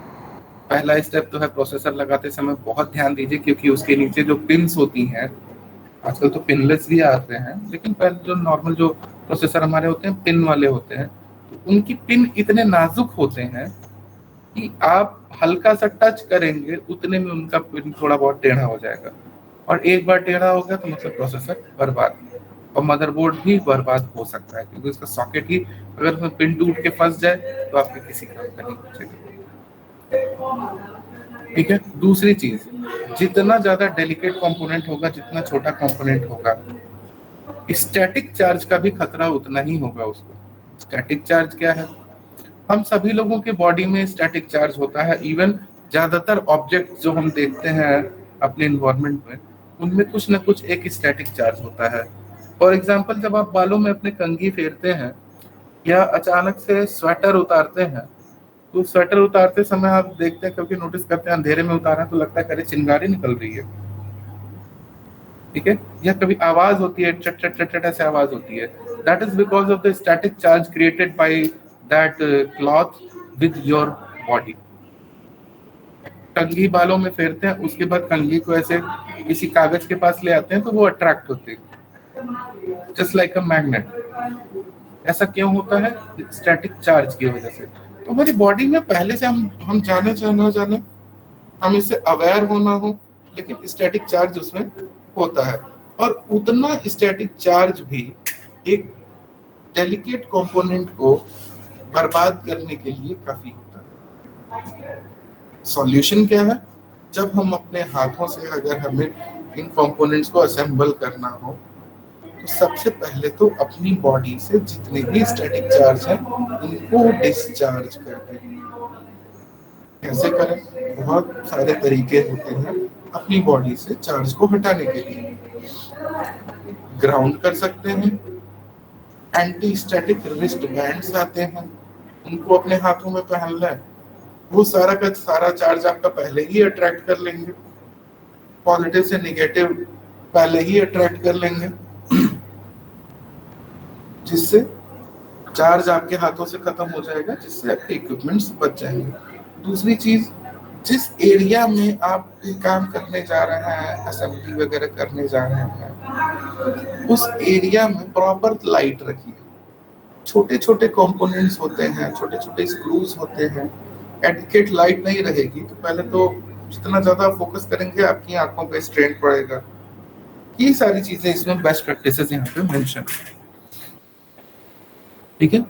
पहला स्टेप तो है प्रोसेसर लगाते समय बहुत ध्यान दीजिए, क्योंकि उसके नीचे जो पिन्स होती हैं, आजकल तो पिनलेस भी आते हैं, लेकिन पहले जो नॉर्मल जो प्रोसेसर हमारे होते हैं पिन वाले होते हैं, तो उनकी पिन इतने नाजुक होते हैं कि आप हल्का सा टच करेंगे उतने में उनका पिन थोड़ा बहुत टेढ़ा हो जाएगा, और एक बार टेढ़ा हो गया तो मतलब प्रोसेसर बर्बाद, और मदरबोर्ड भी बर्बाद हो सकता है, क्योंकि उसका सॉकेट ही अगर उसमें पिन टूट के फंस जाए तो आपके किसी काम का नहीं बचेगा, ठीक है। दूसरी चीज, जितना ज्यादा डेलिकेट कंपोनेंट होगा, जितना छोटा कंपोनेंट होगा, स्टैटिक चार्ज का भी खतरा उतना ही होगा उसको। स्टैटिक चार्ज क्या है? हम सभी लोगों के बॉडी में स्टैटिक चार्ज होता है। इवन ज्यादातर ऑब्जेक्ट जो हम देखते हैं अपने इन्वायरमेंट में, उनमें कुछ ना कुछ एक स्टैटिक चार्ज होता है। फॉर एग्जाम्पल, जब आप बालों में अपने कंघी फेरते हैं या अचानक से स्वेटर उतारते हैं, तो स्वेटर उतारते समय आप देखते हैं, क्योंकि नोटिस करते हैं अंधेरे में उतारा तो लगता है अरे चिंगारी निकल रही है, ठीक है, या कभी आवाज होती है, चट चट चट चट ऐसे आवाज होती है, that is because of the static charge created by that cloth with your body. कंघी बालों में फेरते हैं, उसके बाद कंघी को ऐसे किसी कागज के पास ले आते हैं तो वो अट्रैक्ट होते हैं, जस्ट लाइक अ मैग्नेट। ऐसा क्यों होता है? स्टैटिक चार्ज की वजह से। तो हमारी बॉडी में पहले से हम जाने चाहे ना जाने, हम इससे अवेयर होना हो, लेकिन स्टैटिक चार्ज उसमें होता है। और उतना स्टैटिक चार्ज भी एक डेलिकेट कंपोनेंट को बर्बाद करने के लिए काफी होता है। सॉल्यूशन क्या है? जब हम अपने हाथों से अगर हमें इन कंपोनेंट्स को असेंबल करना हो, तो सबसे पहले तो अपनी बॉडी से जितने भी स्टैटिक चार्ज हैं उनको डिस्चार्ज कर दें। कैसे करें? बहुत सारे तरीके होते हैं अपनी बॉडी से चार्ज को हटाने के लिए। ग्राउंड कर सकते हैं, एंटी स्टैटिक रिस्ट बैंड्स आते हैं, उनको अपने हाथों में पहन लें, वो सारा का सारा चार्ज आपका पहले ही अट्रैक्ट कर लेंगे, पॉजिटिव से नेगेटिव पहले ही अट्रैक्ट कर लेंगे, जिससे चार्ज आपके हाथों से खत्म हो जाएगा, जिससे आपके इक्विपमेंट्स बच जाएंगे। दूसरी चीज, जिस एरिया में आप काम करने जा रहे हैं, असेंबली वगैरह करने जा रहे हैं, उस एरिया में प्रॉपर लाइट रखिए। छोटे छोटे कंपोनेंट्स होते हैं, छोटे छोटे स्क्रूज होते हैं, एडिकेट लाइट नहीं रहेगी तो पहले तो जितना ज्यादा फोकस करेंगे आपकी आंखों पे स्ट्रेन पड़ेगा। ये सारी चीजें इसमें बेस्ट प्रैक्टिसेस यहाँ पे मेंशन, ठीक है।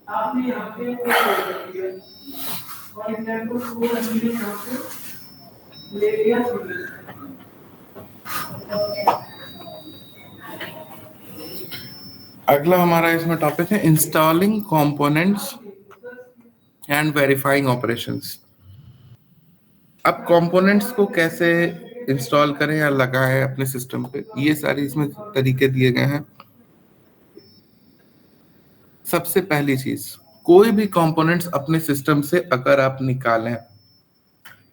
आपने यहाँ पे फॉर एग्जाम्पल वो हमने यहाँ पे ले लिया। अगला हमारा इसमें टॉपिक है installing components and verifying operations. अब कंपोनेंट्स को कैसे इंस्टॉल करें या लगाएं अपने सिस्टम पे, ये सारी इसमें तरीके दिए गए हैं। सबसे पहली चीज, कोई भी कंपोनेंट्स अपने सिस्टम से अगर आप निकालें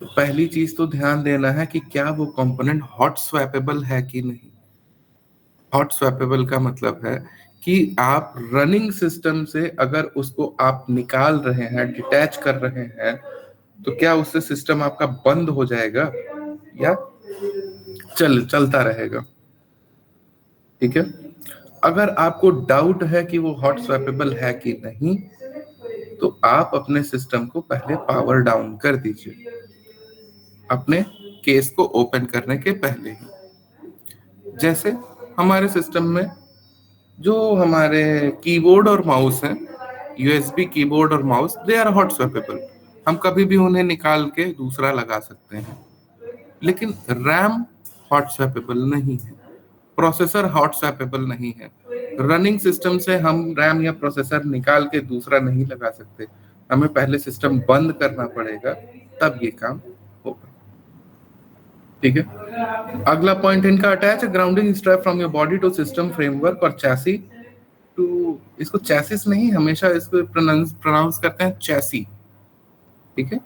तो पहली चीज तो ध्यान देना है कि क्या वो कंपोनेंट हॉट स्वैपेबल है कि नहीं। हॉट स्वैपेबल का मतलब है कि आप रनिंग सिस्टम से अगर उसको आप निकाल रहे हैं, डिटैच कर रहे हैं, तो क्या उससे सिस्टम आपका बंद हो जाएगा या चलता रहेगा, ठीक है। अगर आपको डाउट है कि वो हॉट स्वैपेबल है कि नहीं, तो आप अपने सिस्टम को पहले पावर डाउन कर दीजिए अपने केस को ओपन करने के पहले ही। जैसे हमारे सिस्टम में जो हमारे कीबोर्ड और माउस हैं, यूएसबी कीबोर्ड और mouse, they are hot swappable, हम कभी भी उन्हें निकाल के दूसरा लगा सकते हैं। लेकिन रैम हॉट स्वैपेबल नहीं है, प्रोसेसर हॉट स्वैपेबल नहीं है। रनिंग सिस्टम से हम रैम या प्रोसेसर निकाल के दूसरा नहीं लगा सकते, हमें पहले सिस्टम बंद करना पड़ेगा, तब ये काम होगा, ठीक है। अगला पॉइंट इनका, attach grounding strap from your body to system framework और चैसी टू, इसको चैसिस नहीं, हमेशा इसको प्रोनाउंस करते हैं चैसी, ठीक है।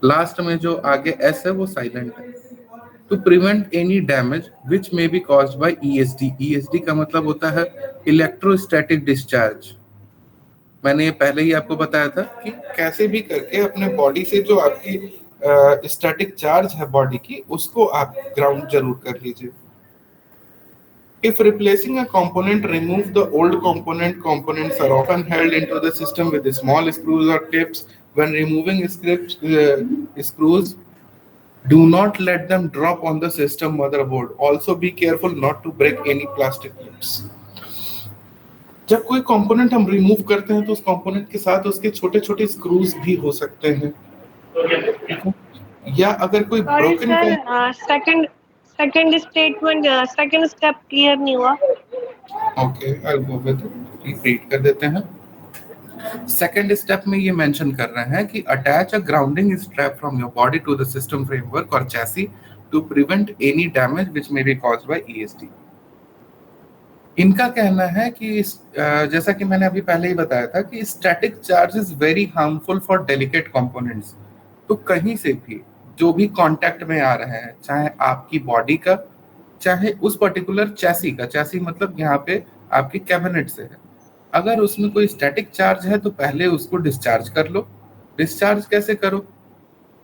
लास्ट में जो आगे एस है वो साइलेंट है। To prevent any damage which may be caused by ESD. ESD का मतलब होता है इलेक्ट्रोस्टैटिक डिस्चार्ज। मैंने ये पहले ही आपको बताया था कि कैसे भी करके अपने बॉडी से जो आपकी स्टैटिक चार्ज है बॉडी की, उसको आप ग्राउंड जरूर कर लीजिए। If replacing a component, remove the old component. Components are often held into the system with small screws or clips. When removing screws, do not let them drop on the system motherboard. Also be careful not to break any plastic clips. जब कोई component हम remove करते हैं तो उस component के साथ उसके छोटे छोटे स्क्रूज भी हो सकते हैं, ठीक है? या अगर कोई sorry broken sir, second statement, second step clear नहीं हुआ। Okay, I go with repeat कर देते हैं। सेकंड स्टेप में ये मेंशन कर रहे हैं कि attach a grounding strap from your body to the system framework और chassis to prevent any damage which may be caused by ESD. इनका कहना है कि जैसा कि मैंने अभी पहले ही बताया था कि static charge is very harmful for delicate components. तो कहीं से भी जो भी कांटेक्ट में आ रहे हैं, चाहे आपकी बॉडी का, चाहे उस पर्टिकुलर चैसी का, चैसी मतलब यहाँ पे आपके कैबिनेट से है, अगर उसमें कोई स्टैटिक चार्ज है तो पहले उसको डिस्चार्ज कर लो। डिस्चार्ज कैसे करो?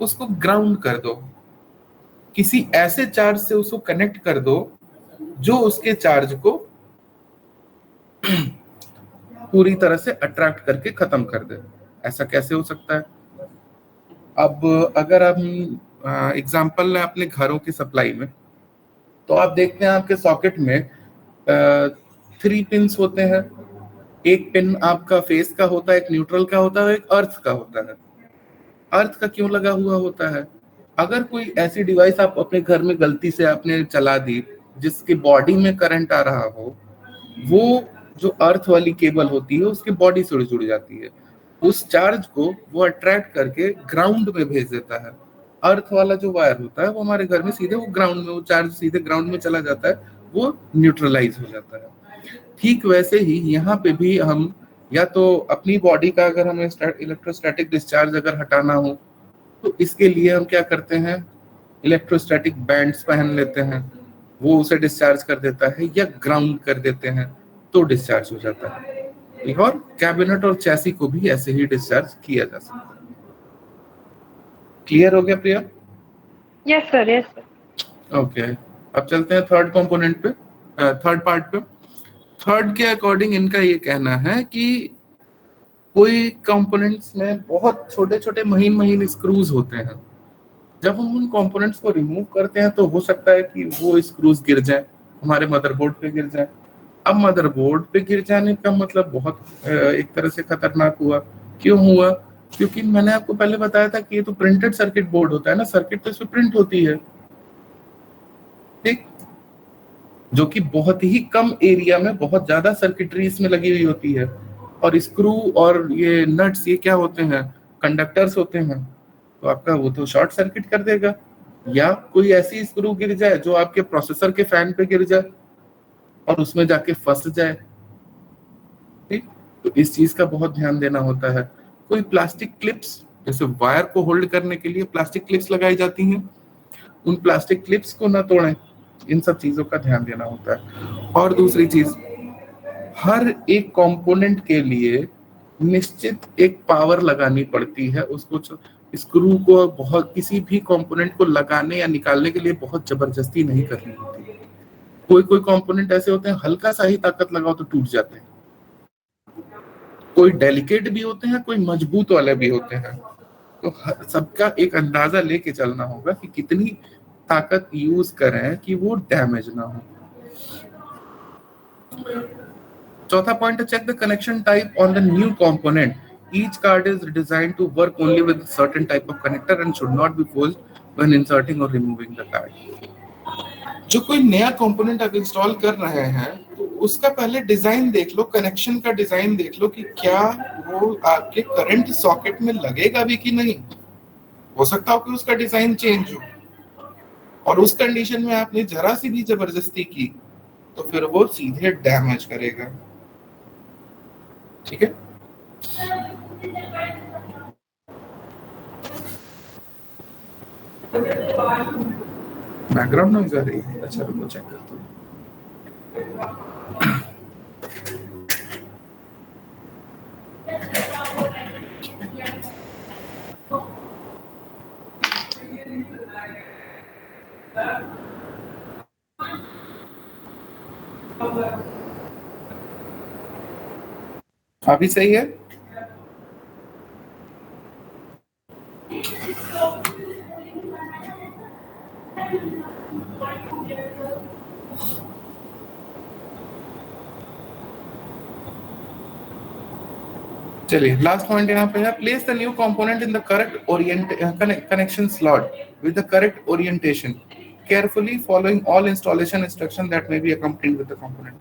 उसको ग्राउंड कर दो, किसी ऐसे चार्ज से उसको कनेक्ट कर दो जो उसके चार्ज को पूरी तरह से अट्रैक्ट करके खत्म कर दे। ऐसा कैसे हो सकता है? अब अगर हम एग्जांपल लें अपने घरों की सप्लाई में, तो आप देखते हैं आपके सॉकेट में 3 पिन्स होते हैं। एक पिन आपका फेस का होता है, एक न्यूट्रल का होता है, एक अर्थ का होता है। अर्थ का क्यों लगा हुआ होता है? अगर कोई ऐसी डिवाइस आप अपने घर में गलती से आपने चला दी जिसकी बॉडी में करंट आ रहा हो, वो जो अर्थ वाली केबल होती है उसकी बॉडी से जुड़ जाती है, उस चार्ज को वो अट्रैक्ट करके ग्राउंड में भेज देता है। अर्थ वाला जो वायर होता है वो हमारे घर में सीधे वो ग्राउंड में, वो चार्ज सीधे ग्राउंड में चला जाता है, वो न्यूट्रलाइज हो जाता है। ठीक वैसे ही यहाँ पे भी हम या तो अपनी बॉडी का अगर हमें इलेक्ट्रोस्टैटिक डिस्चार्ज अगर हटाना हो तो इसके लिए हम क्या करते हैं, इलेक्ट्रोस्टैटिक बैंड्स पहन लेते हैं, वो उसे डिस्चार्ज कर देता है, या ग्राउंड कर देते हैं तो डिस्चार्ज हो जाता है। और कैबिनेट और चैसी को भी ऐसे ही डिस्चार्ज किया जा सकता है। क्लियर हो गया Priya? Yes sir, yes sir. Okay, अब चलते हैं थर्ड कंपोनेंट पे, थर्ड पार्ट पे। थर्ड के अकॉर्डिंग इनका ये कहना है कि कोई कंपोनेंट्स में बहुत छोटे छोटे महीन महीन स्क्रूज होते हैं। जब हम उन कंपोनेंट्स को रिमूव करते हैं तो हो सकता है कि वो स्क्रूज गिर जाए, हमारे मदरबोर्ड पे गिर जाए। अब मदरबोर्ड पे गिर जाने का मतलब बहुत एक तरह से खतरनाक हुआ। क्यों हुआ? क्योंकि मैंने आपको पहले बताया था कि ये तो प्रिंटेड सर्किट बोर्ड होता है ना, सर्किट तो इसमें प्रिंट होती है, ठीक, जो कि बहुत ही कम एरिया में बहुत ज्यादा सर्किटरी इसमें लगी हुई होती है। और स्क्रू और ये नट्स ये क्या होते हैं? कंडक्टर्स होते हैं, तो आपका वो तो शॉर्ट सर्किट कर देगा। या कोई ऐसी स्क्रू गिर जाए जो आपके प्रोसेसर के फैन पे गिर जाए और उसमें जाके फंस जाए, ठीक, तो इस चीज का बहुत ध्यान देना होता है। कोई प्लास्टिक क्लिप्स, जैसे वायर को होल्ड करने के लिए प्लास्टिक क्लिप्स लगाई जाती हैं, उन प्लास्टिक क्लिप्स को ना तोड़ें, इन सब चीजों का ध्यान देना होता है। और दूसरी चीज, हर एक कंपोनेंट के लिए निश्चित एक पावर लगानी पड़ती है उसको। स्क्रू को बहुत किसी भी कंपोनेंट को लगाने या निकालने के लिए बहुत जबरदस्ती नहीं करनी होती। कोई कोई कंपोनेंट ऐसे होते हैं हल्का सा ही ताकत लगाओ तो टूट जाते हैं, कोई डेलिकेट भी होते हैं, कोई मजबूत वाले भी होते हैं। तो सबका एक अंदाजा लेके चलना होगा कि कितनी ताकत यूज करें कि वो डैमेज ना हो। चौथा पॉइंट है, check the connection type on the new component. Each card is designed to work only with a certain type of connector and should not be forced when inserting or removing the card. जो कोई नया component आप install कर रहे हैं तो उसका पहले डिजाइन देख लो, कनेक्शन का डिजाइन देख लो कि क्या वो आपके करंट सॉकेट में लगेगा भी कि नहीं। हो सकता हो कि उसका डिजाइन चेंज हो, और उस कंडीशन में आपने जरा सी भी जबरदस्ती की तो फिर वो सीधे डैमेज करेगा, ठीक है। बैकग्राउंड नॉइज आ रही है, अच्छा रुको चेक करता हूँ। अभी सही है? चलिए लास्ट पॉइंट यहाँ पे है, place the new component in the correct connection slot with the correct orientation carefully following all installation instruction that may be accompanied with the component.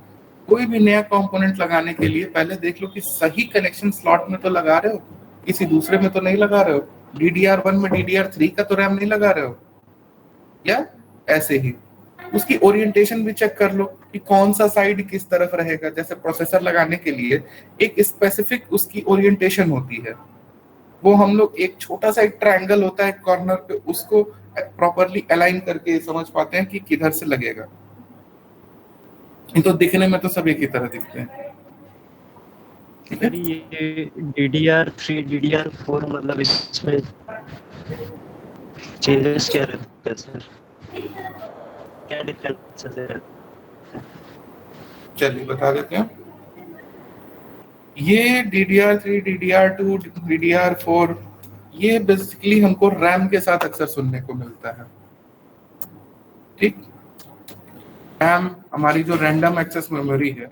कोई भी नया कंपोनेंट लगाने के लिए पहले देख लो कि सही कनेक्शन स्लॉट में तो लगा रहे हो, किसी दूसरे में तो नहीं लगा रहे हो, DDR1 में DDR3 का तो रैम नहीं लगा रहे हो, या ऐसे ही उसकी ओरिएंटेशन भी चेक कर लो कि कौन सा साइड किस तरफ रहेगा। जैसे प्रोसेसर लगाने के लिए एक स्पेसिफिक उसकी ओरिएंटेशन होती है, वो हम लोग एक छोटा सा एक ट्रायंगल होता है कॉर्नर पे, उसको प्रॉपरली अलाइन करके समझ पाते हैं कि किधर से लगेगा। ये तो दिखने में तो सब एक ही तरह दिखते हैं। सर ये DDR3 DDR4 मतलब इसमें चेंजेस क्या रहते हैं सर, क्या डिफरेंसेस है? चलिए बता देते हैं। ये DDR3 DDR2 DDR4 ये बेसिकली हमको रैम के साथ अक्सर सुनने को मिलता है। ठीक, रैम हमारी जो रैंडम एक्सेस मेमोरी है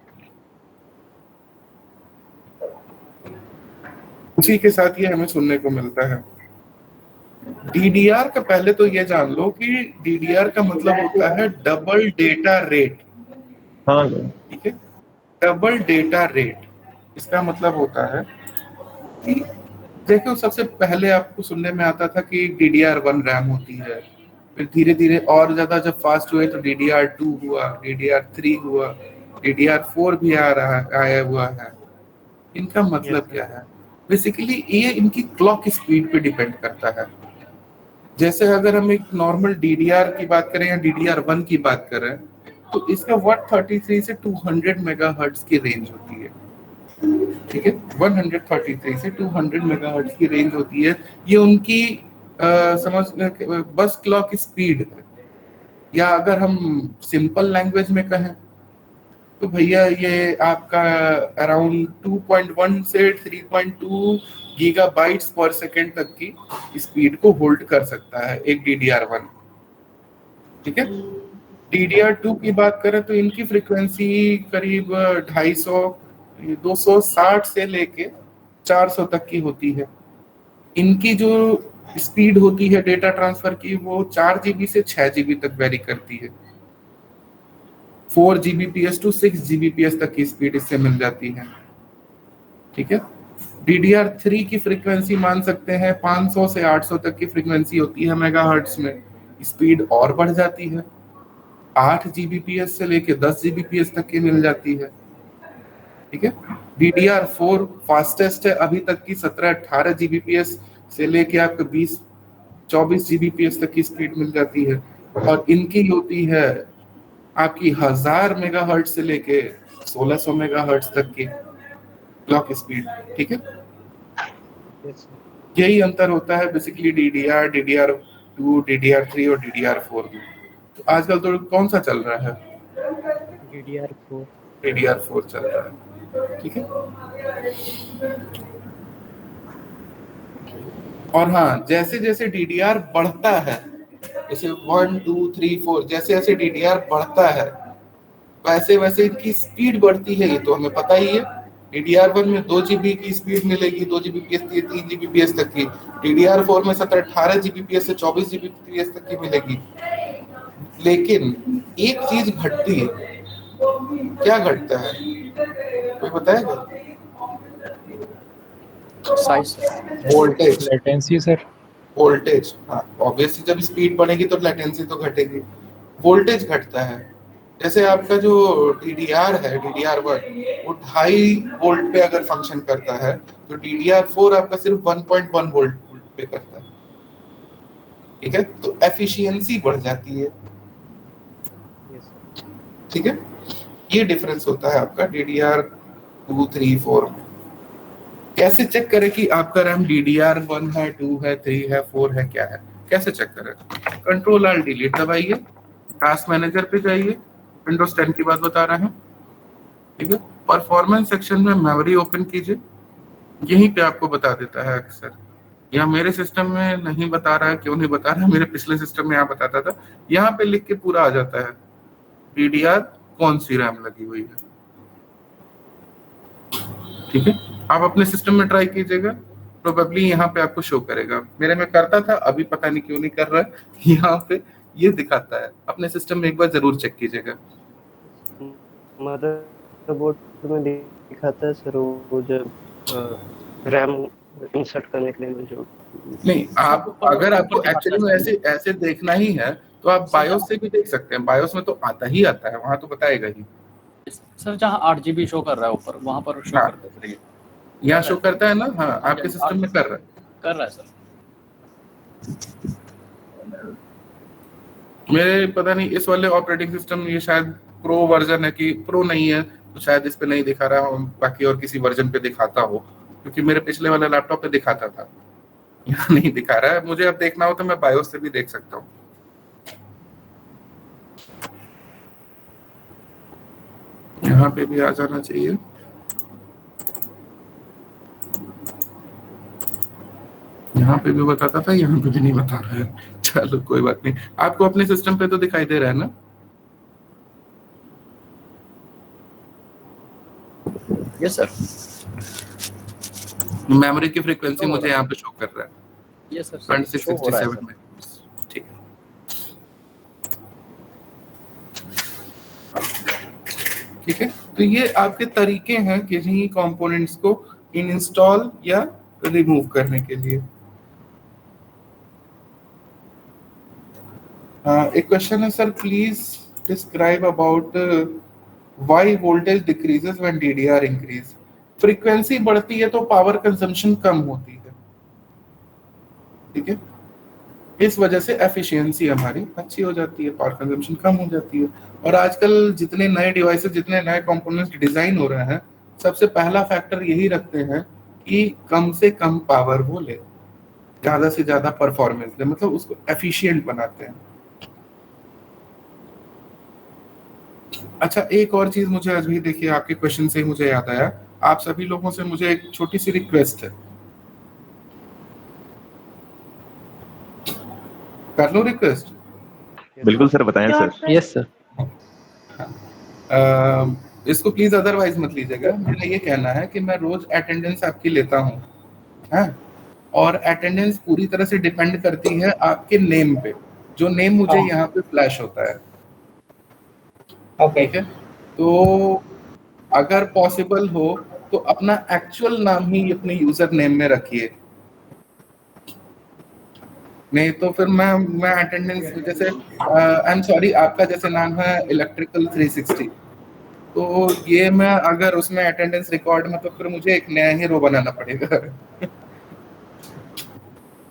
उसी के साथ ये हमें सुनने को मिलता है। DDR का पहले तो ये जान लो कि DDR का मतलब होता है डबल डेटा रेट। हाँ ठीक है, डबल डेटा रेट इसका मतलब होता है कि देखो सबसे पहले आपको सुनने में आता था कि DDR1 रैम होती है, फिर धीरे धीरे और ज्यादा जब फास्ट हुए तो DDR2 हुआ, DDR3 हुआ, DDR4 भी आया हुआ है। इनका मतलब क्या है? बेसिकली ये इनकी क्लॉक स्पीड पे डिपेंड करता है। जैसे अगर हम एक नॉर्मल DDR की बात करें या DDR1 की बात करें तो इसका 133 से 200 मेगाहर्ट्ज की रेंज होती है। ठीक है, 133 से 200 मेगाहर्ट्ज की रेंज होती है। ये उनकी समझ बस क्लॉक स्पीड है। या अगर हम सिंपल लैंग्वेज में कहें तो भैया ये आपका अराउंड 2.1 से 3.2 गीगाबाइट्स पर सेकेंड तक की स्पीड को होल्ड कर सकता है एक DDR1। ठीक है, DDR2 की बात करें तो इनकी फ्रीक्वेंसी करीब 260 से लेके 400 तक की होती है। इनकी जो स्पीड होती है डेटा ट्रांसफर की वो 4 GB से 6 GB तक वेरी करती है। 4 Gbps टू 6 Gbps तक की स्पीड इससे मिल जाती है। ठीक है, DDR3 की फ्रीक्वेंसी मान सकते हैं 500 से 800 तक की फ्रीक्वेंसी होती है मेगाहर्ट्ज में, स्पीड और बढ़ जाती है, 8 Gbps से लेके 10 Gbps तक की मिल जाती है। ठीक है, DDR4 फास्टेस्ट है अभी तक की, 17-18 Gbps से लेके आपको 20-24 Gbps तक की स्पीड मिल जाती है। और इनकी होती है आपकी 1000 मेगाहर्ट्ज से लेके 1600 मेगाहर्ट्ज तक की क्लॉक स्पीड। ठीक है, यही अंतर होता है बेसिकली DDR, DDR2, DDR3 और DDR4 में। तो आजकल तो कौन सा चल रहा है? DDR4 चल रहा है। ठीक है, और हाँ जैसे जैसे DDR बढ़ता है, जैसे 1 2 3 4 जैसे जैसे DDR बढ़ता है वैसे वैसे इनकी स्पीड बढ़ती है, ये तो हमें पता ही है। DDR1 में 2 GB की स्पीड मिलेगी, 2 Gbps 3 Gbps तक की। DDR4 में 17-18 Gbps से 24 Gbps तक की मिलेगी। लेकिन एक चीज घटती है, क्या घटता है कोई बताएगा? Size, voltage, latency sir. Voltage. हाँ ऑब्वियसली जब स्पीड बढ़ेगी तो लेटेंसी तो घटेगी, वोल्टेज घटता है। जैसे आपका जो DDR है DDR1 वो 2.5 वोल्ट पे अगर फंक्शन करता है तो DDR4 आपका सिर्फ 1.1 वोल्ट पे करता है। ठीक है, तो एफिशिएंसी बढ़ जाती है। ठीक है, ये डिफरेंस होता है आपका DDR2 3 4 में। कैसे चेक करें कि आपका रैम DDR1 है, 2 है, 3 है, 4 है, क्या है? कैसे चेक करें? Ctrl+Alt+Delete दबाइए, टास्क मैनेजर पे जाइए, विंडोज 10 की बात बता रहे हैं। ठीक है, परफॉर्मेंस सेक्शन में मेमोरी ओपन कीजिए, यहीं पे आपको बता देता है अक्सर। यहाँ मेरे सिस्टम में नहीं बता रहा है, क्यों नहीं बता रहा है? मेरे पिछले सिस्टम में यहाँ बताता था, यहाँ पे लिख के पूरा आ जाता है DDR कौन सी रैम लगी हुई है। ठीक है, आप अपने सिस्टम में ट्राई कीजिएगा, प्रोबेबली यहाँ पे आपको शो करेगा। मेरे में करता था, अभी पता नहीं क्यों नहीं कर रहा है। यहाँ पे ये दिखाता है, अपने सिस्टम में एक बार जरूर चेक कीजिएगा। मदरबोर्ड में दिखाता है सर, वो जब रैम इंसर्ट करने के लिए जो नहीं, आप अगर आपको एक्चुअली में ऐसे देखना ही है तो आप बायोस से भी देख सकते हैं। बायोस में तो आता ही आता है, वहां तो बताएगा ही। सर जहाँ 8 GB शो कर रहा है ऊपर, वहाँ पर शो हाँ। करता है सर ये। यहाँ शो करता है ना? हाँ, आपके सिस्टम में कर रहा है। कर रहा है सर। मेरे पता नहीं इस वाले ऑपरेटिंग सिस्टम, ये शायद प्रो वर्जन है कि प्रो नहीं है, तो शायद इस पे नहीं दिखा रहा हो, बाकी और किसी वर्जन पे दिखाता हो, क्योंकि मेरे पिछले वाले लैपटॉप पे दिखाता था। यहाँ नहीं दिखा रहा है। मुझे अब देखना हो तो मैं बायोस से भी देख सकता हूँ। यहाँ पे भी आ जाना चाहिए। यहाँ पे भी बताता था, यहाँ पे भी नहीं बता रहा है। चलो कोई बात नहीं, आपको अपने सिस्टम पे तो दिखाई दे रहा है ना? Yes sir. मेमोरी की फ्रीक्वेंसी मुझे यहाँ पे शो कर रहा है। Yes sir. 2667 में। ठीक है, ठीक है। तो ये आपके तरीके हैं किसी कंपोनेंट्स को इंस्टॉल या रिमूव करने के लिए। एक क्वेश्चन है sir, please describe about why voltage decreases when DDR increase. Frequency बढ़ती है तो पावर कंजम्पशन कम होती है, ठीक है। इस वजह से एफिशिएंसी हमारी अच्छी हो जाती है, पावर कंजम्पशन कम हो जाती है। और आजकल जितने नए डिवाइसेस, जितने नए कंपोनेंट्स डिजाइन हो रहे हैं, सबसे पहला फैक्टर यही रखते हैं कि कम से कम पावर वो ले, ज्यादा से ज्यादा परफॉर्मेंस दे, मतलब उसको एफिशिएंट बनाते हैं। अच्छा, एक और चीज मुझे अभी देखिए आपके क्वेश्चन से ही मुझे याद आया, आप सभी लोगों से मुझे एक छोटी सी रिक्वेस्ट है, कर लो रिक्वेस्ट? बिल्कुल सर, बताएं सर। Yes sir. इसको प्लीज अदरवाइज मत लीजिएगा। मेरा ये कहना है कि मैं रोज अटेंडेंस आपकी लेता हूँ, हाँ, और अटेंडेंस पूरी तरह से डिपेंड करती है आपके नेम पे, जो नेम मुझे यहाँ पे फ्लैश होता है। ठीक है, तो अगर पॉसिबल हो तो अपना एक्चुअल नाम ही अपने यूजर नेम में रखिए, नहीं तो फिर मैं अटेंडेंस, जैसे आई एम सॉरी, आपका जैसे नाम है इलेक्ट्रिकल 360, तो ये मैं अगर उसमें अटेंडेंस रिकॉर्ड में, तो फिर मुझे एक नया ही रो बनाना पड़ेगा।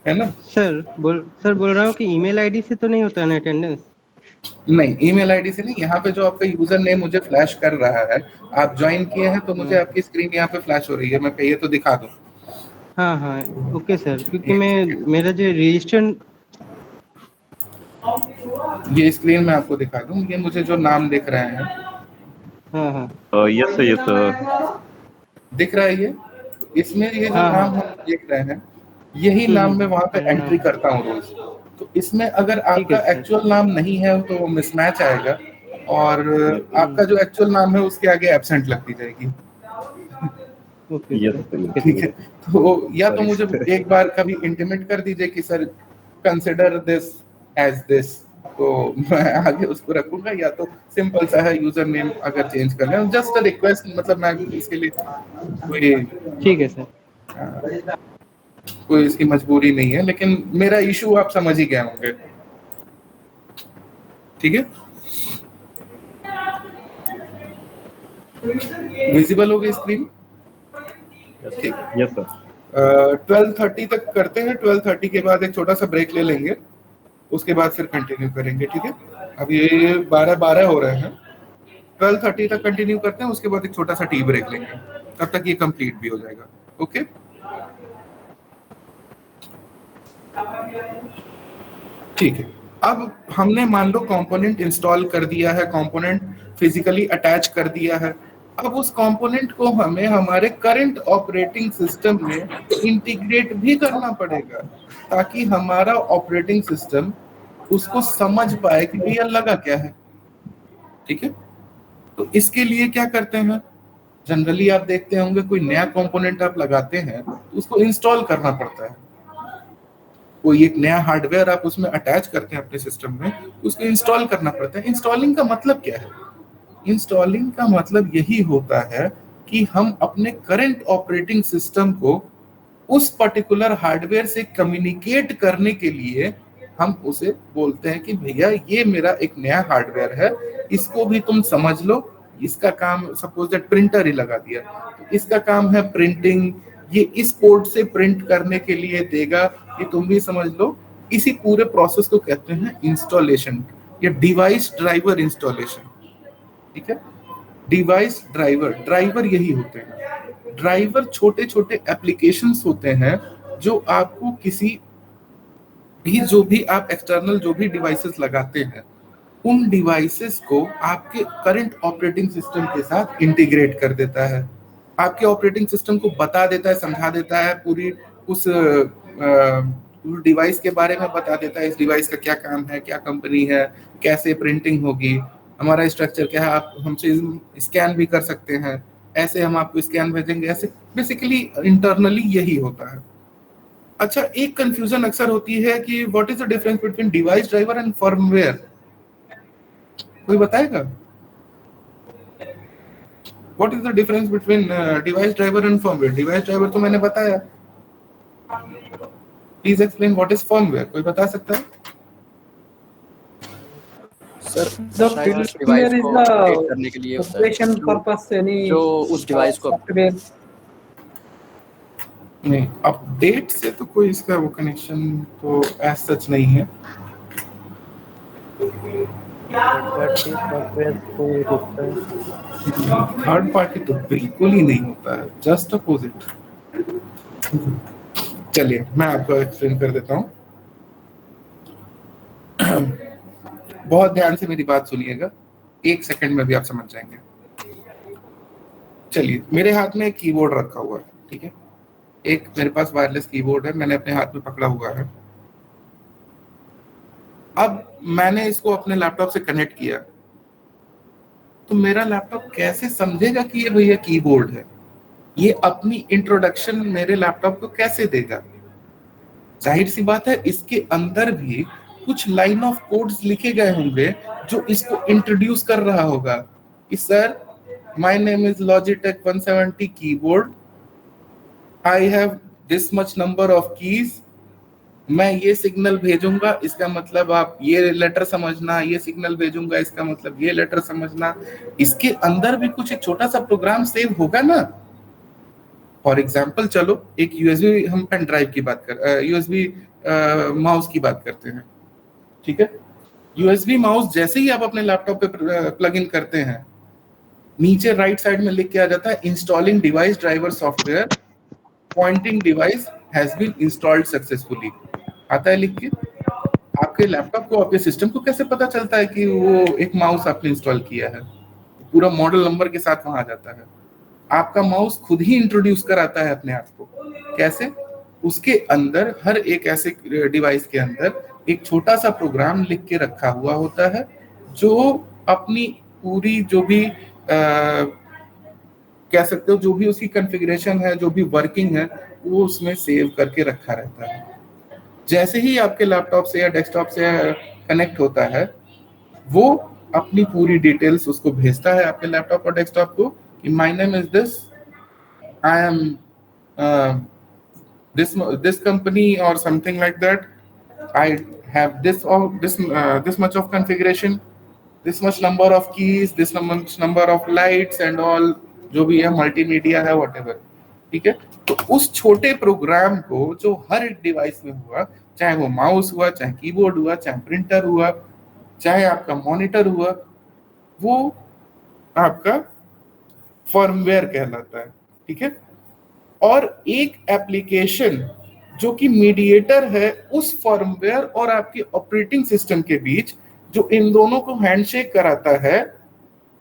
है ना? सर बोल रहा हूँ कि ईमेल आईडी से तो नहीं होता ना अटेंडेंस? नहीं, ईमेल आईडी से नहीं। यहाँ पे जो आपका यूजर नेम मुझे फ्लैश कर रहा है, आप ज्वाइन किए हैं तो मुझे आपकी स्क्रीन यहाँ पे फ्लैश हो रही है, मैं कहिए तो दिखा दूं। हाँ ओके सर, क्योंकि मेरा जो रजिस्टर, ये स्क्रीन में आपको दिखा दूं, ये मुझे जो नाम दिख रहे हैं, हाँ यस सर, दिख रहा है ये, इसमें ये जो हाँ, नाम हम देख रहे हैं, यही नाम मैं वहां पे एंट्री करता हूँ रोज। तो इसमें अगर आपका एक्चुअल नाम नहीं है तो मिसमैच आएगा, और आपका जो एक्चुअल नाम है उसके आगे एब्सेंट लगती जाएगी। ठीक है, तो या तो मुझे एक बार कभी इंटीमेट कर दीजिए कि sir consider this as this, तो मैं आगे उसको रखूंगा, या तो सिंपल सा है यूजर नेम अगर चेंज कर लें, जस्ट अ रिक्वेस्ट, मतलब मैं इसके लिए कोई, ठीक है सर, कोई इसकी मजबूरी नहीं है, लेकिन मेरा इशू आप समझ ही गए होंगे। ठीक है, विजिबल हो गई स्क्रीन? ठीक, यस सर। 12:30 तक करते हैं, 12:30 के बाद एक छोटा सा ब्रेक ले लेंगे, उसके बाद फिर कंटिन्यू करेंगे। ठीक है, अब ये 12:12 हो रहे हैं, 12:30 तक कंटिन्यू करते हैं, उसके बाद एक छोटा सा टी ब्रेक लेंगे, तब तक ये कंप्लीट भी हो जाएगा। ओके, ठीक है। अब हमने मान लो कंपोनेंट इंस्टॉल कर दिया है, कंपोनेंट फिजिकली अटैच कर दिया है। अब उस कंपोनेंट को हमें हमारे करंट ऑपरेटिंग सिस्टम में इंटीग्रेट भी करना पड़ेगा, ताकि हमारा ऑपरेटिंग सिस्टम उसको समझ पाए कि भैया लगा क्या है। ठीक है, तो इसके लिए क्या करते हैं, जनरली आप देखते होंगे कोई नया कंपोनेंट आप लगाते हैं तो उसको इंस्टॉल करना पड़ता है। कोई एक नया हार्डवेयर आप उसमें अटैच करते हैं अपने सिस्टम में, उसको इंस्टॉल करना पड़ता है। इंस्टॉलिंग का मतलब क्या है? इंस्टॉलिंग का मतलब यही होता है कि हम अपने करंट ऑपरेटिंग सिस्टम को उस पर्टिकुलर हार्डवेयर से कम्युनिकेट करने के लिए हम उसे बोलते हैं कि भैया ये मेरा एक नया हार्डवेयर है, इसको भी तुम समझ लो। इसका काम, सपोज दैट प्रिंटर ही लगा दिया, तो इसका काम है प्रिंटिंग, ये इस पोर्ट से प्रिंट करने के लिए देगा, ये तुम भी समझ लो। इसी पूरे प्रोसेस को कहते हैं इंस्टॉलेशन या डिवाइस ड्राइवर इंस्टॉलेशन। ठीक है, डिवाइस ड्राइवर, ड्राइवर यही होते हैं। ड्राइवर छोटे छोटे एप्लीकेशंस होते हैं जो आपको किसी भी, जो भी आप एक्सटर्नल जो भी डिवाइसेस लगाते हैं, उन डिवाइसेस को आपके करंट ऑपरेटिंग सिस्टम के साथ इंटीग्रेट कर देता है। आपके ऑपरेटिंग सिस्टम को बता देता है, समझा देता है, पूरी उस डिवाइस के बारे में बता देता है, इस डिवाइस का क्या काम है, क्या कंपनी है, कैसे प्रिंटिंग होगी, हमारा स्ट्रक्चर क्या है, आप हमसे स्कैन भी कर सकते हैं, ऐसे हम आपको स्कैन भेजेंगे, ऐसे बेसिकली इंटरनली यही होता है। अच्छा, एक कंफ्यूजन अक्सर होती है कि what is the difference between device driver and firmware? कोई बताएगा? What is the difference between device driver and firmware? Device driver तो मैंने बताया, please explain what is firmware. कोई बता सकता है? सर The शायद उस firmware डिवाइस is को the अपडेट करने के लिए होता है, operation purpose any जो उस डिवाइस को software. नहीं, अपडेट से तो कोई इसका वो कनेक्शन तो एज सच नहीं है। पार्टी सॉफ्टवेयर को होता है। थर्ड पार्टी तो बिल्कुल ही नहीं होता है, जस्ट अपोजिट। चलिए मैं आपको एक्सप्लेन कर देता हूँ। बहुत ध्यान से मेरी बात सुनिएगा, एक सेकंड में भी आप समझ जाएंगे। चलिए, मेरे हाथ में एक कीबोर्ड रखा हुआ है, ठीक है, एक मेरे पास वायरलेस कीबोर्ड है, मैंने अपने हाथ में पकड़ा हुआ है। अब मैंने इसको अपने लैपटॉप से कनेक्ट किया, तो मेरा लैपटॉप कैसे समझेगा कि ये भैया कीबोर्ड है? ये अपनी इंट्रोडक्शन मेरे लैपटॉप को कैसे देगा? जाहिर सी बात है, इसके अंदर भी कुछ लाइन ऑफ कोड्स लिखे गए होंगे जो इसको इंट्रोड्यूस कर रहा होगा कि sir, my name is Logitech 170 keyboard, I have this much number of keys, मैं ये सिग्नल भेजूंगा, इसका मतलब आप ये लेटर समझना, ये सिग्नल भेजूंगा, इसका मतलब ये लेटर समझना। इसके अंदर भी कुछ एक छोटा सा प्रोग्राम सेव होगा ना। फॉर एग्जाम्पल, चलो एक यूएसबी, हम पेन ड्राइव की बात कर, यूएसबी माउस की बात करते हैं, ठीक है। यूएसबी माउस जैसे ही आप अपने लैपटॉप पे प्लग इन करते हैं, नीचे राइट साइड में लिख के आ जाता है installing device driver software, pointing device has been installed successfully, आता है लिख के। आपके लैपटॉप को, आपके सिस्टम को कैसे पता चलता है कि वो एक माउस आपने इंस्टॉल किया है? पूरा मॉडल नंबर के साथ वहां आ जाता है। आपका माउस खुद ही इंट्रोड्यूस कराता है अपने आप को। कैसे? उसके अंदर, हर एक ऐसे डिवाइस के अंदर एक छोटा सा प्रोग्राम लिख के रखा हुआ होता है जो अपनी पूरी जो भी कह सकते हो, जो भी उसकी कॉन्फ़िगरेशन है, जो भी वर्किंग है, वो उसमें सेव करके रखा रहता है। जैसे ही आपके लैपटॉप से या डेस्कटॉप से कनेक्ट होता है, वो अपनी पूरी डिटेल्स उसको भेजता है आपके लैपटॉप और डेस्कटॉप को कि my name is this, I am this company or something like that, I have this or this much of configuration, this much number of keys, this much number of lights and all, जो भी है multimedia है, whatever, ठीक है। तो उस छोटे programme को जो हर एक डिवाइस में हुआ, चाहे वो माउस हुआ, चाहे कीबोर्ड हुआ, चाहे प्रिंटर हुआ, चाहे आपका मॉनिटर हुआ, वो आपका फर्मवेयर कहलाता है, ठीक है। और एक एप्लीकेशन जो कि मीडिएटर है उस फर्मवेयर और आपके ऑपरेटिंग सिस्टम के बीच, जो इन दोनों को हैंडशेक कराता है,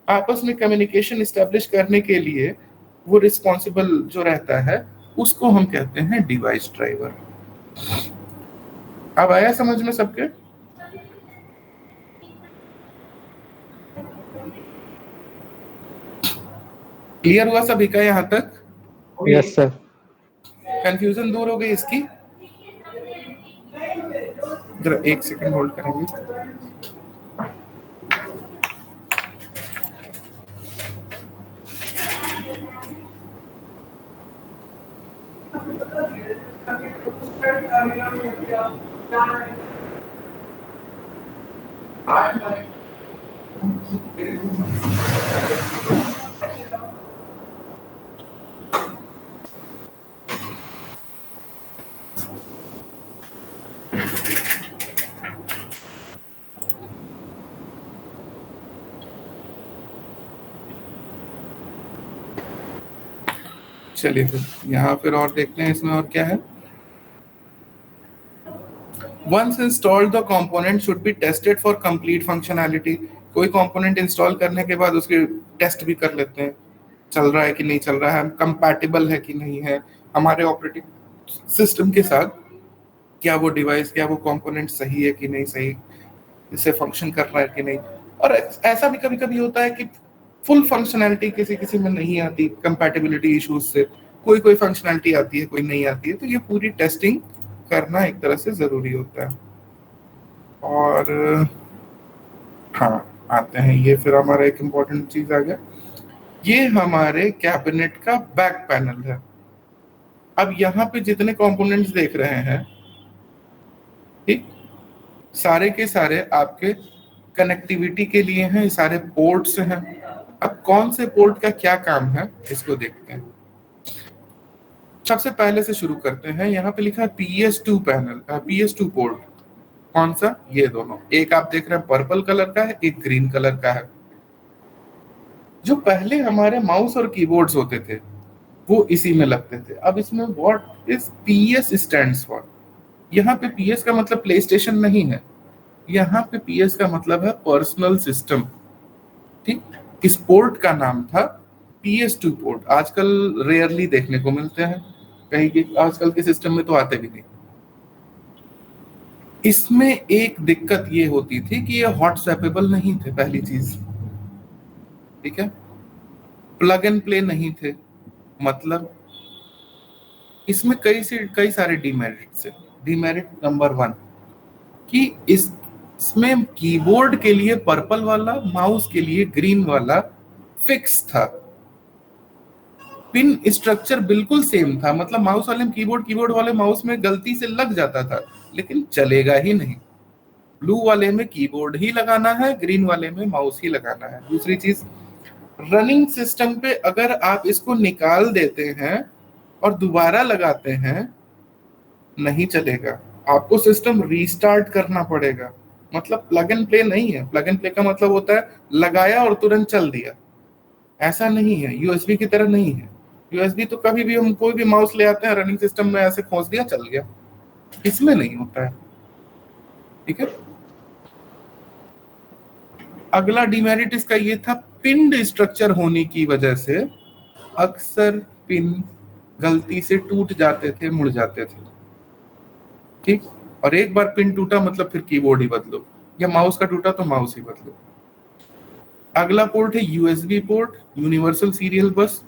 आपस में कम्युनिकेशन एस्टेब्लिश करने के लिए वो रिस्पॉन्सिबल जो रहता है, उसको हम कहते हैं डिवाइस ड्राइवर। अब आया समझ में सबके? क्लियर हुआ सभी का यहाँ तक? Yes sir. कंफ्यूजन दूर हो गई इसकी? जरा एक सेकंड होल्ड करेंगे। चलिए फिर यहाँ फिर और देखते हैं इसमें और क्या है। Once installed, the component should be tested for complete functionality. कोई कंपोनेंट इंस्टॉल करने के बाद उसके टेस्ट भी कर लेते हैं, चल रहा है कि नहीं चल रहा है, कंपैटिबल है कि नहीं है हमारे ऑपरेटिंग सिस्टम के साथ, क्या वो डिवाइस, क्या वो कंपोनेंट सही है कि नहीं सही, इससे फंक्शन कर रहा है कि नहीं। और ऐसा भी कभी कभी होता है कि फुल फंक्शनैलिटी किसी किसी में नहीं आती, कंपैटिबिलिटी इश्यूज से कोई कोई फंक्शनैलिटी आती है, कोई नहीं आती है, तो ये पूरी टेस्टिंग करना एक तरह से जरूरी होता है। और हाँ आते हैं, ये फिर हमारा एक इम्पोर्टेंट चीज आ गया, ये हमारे कैबिनेट का बैक पैनल है। अब यहाँ पे जितने कंपोनेंट्स देख रहे हैं, ठीक, सारे के सारे आपके कनेक्टिविटी के लिए हैं, सारे पोर्ट्स हैं। अब कौन से पोर्ट का क्या काम है इसको देखते हैं। सबसे पहले से शुरू करते हैं, यहाँ पे लिखा है PS2 पैनल, PS2 पोर्ट। कौन सा? ये दोनों, एक आप देख रहे हैं पर्पल कलर का है, एक ग्रीन कलर का है। जो पहले हमारे माउस और कीबोर्ड्स होते थे वो इसी में लगते थे। अब इसमें what is PS stands for. यहाँ पे PS का मतलब प्ले स्टेशन नहीं है, यहाँ पे PS का मतलब है पर्सनल सिस्टम। ठीक, इस पोर्ट का नाम था PS2 पोर्ट। आजकल रेयरली देखने को मिलते हैं कहीं के, आजकल के सिस्टम में तो आते भी नहीं। इसमें एक दिक्कत ये होती थी कि ये हॉट स्वैपेबल नहीं थे, पहली चीज, ठीक है, प्लग एंड प्ले नहीं थे। मतलब इसमें कई सारे डीमेरिट्स है। डीमेरिट नंबर 1 कि इसमें कीबोर्ड के लिए पर्पल वाला, माउस के लिए ग्रीन वाला फिक्स था। पिन स्ट्रक्चर बिल्कुल सेम था, मतलब माउस वाले में कीबोर्ड, कीबोर्ड वाले माउस में गलती से लग जाता था लेकिन चलेगा ही नहीं। ब्लू वाले में कीबोर्ड ही लगाना है, ग्रीन वाले में माउस ही लगाना है। दूसरी चीज, रनिंग सिस्टम पे अगर आप इसको निकाल देते हैं और दोबारा लगाते हैं नहीं चलेगा, आपको सिस्टम रीस्टार्ट करना पड़ेगा। मतलब प्लग एंड प्ले नहीं है। प्लग एंड प्ले का मतलब होता है लगाया और तुरंत चल दिया, ऐसा नहीं है। यूएसबी की तरह नहीं है। यूएसबी तो कभी भी हम कोई भी माउस ले आते हैं, रनिंग सिस्टम में ऐसे खोस दिया चल गया, इसमें नहीं होता है। ठीक है, अगला डिमेरिट इसका ये था, पिन स्ट्रक्चर होने की वजह से अक्सर पिन गलती से टूट जाते थे, मुड़ जाते थे। ठीक, और एक बार पिन टूटा मतलब फिर कीबोर्ड ही बदलो, या माउस का टूटा तो माउस ही बदलो। अगला पोर्ट है यूएसबी पोर्ट, यूनिवर्सल सीरियल बस।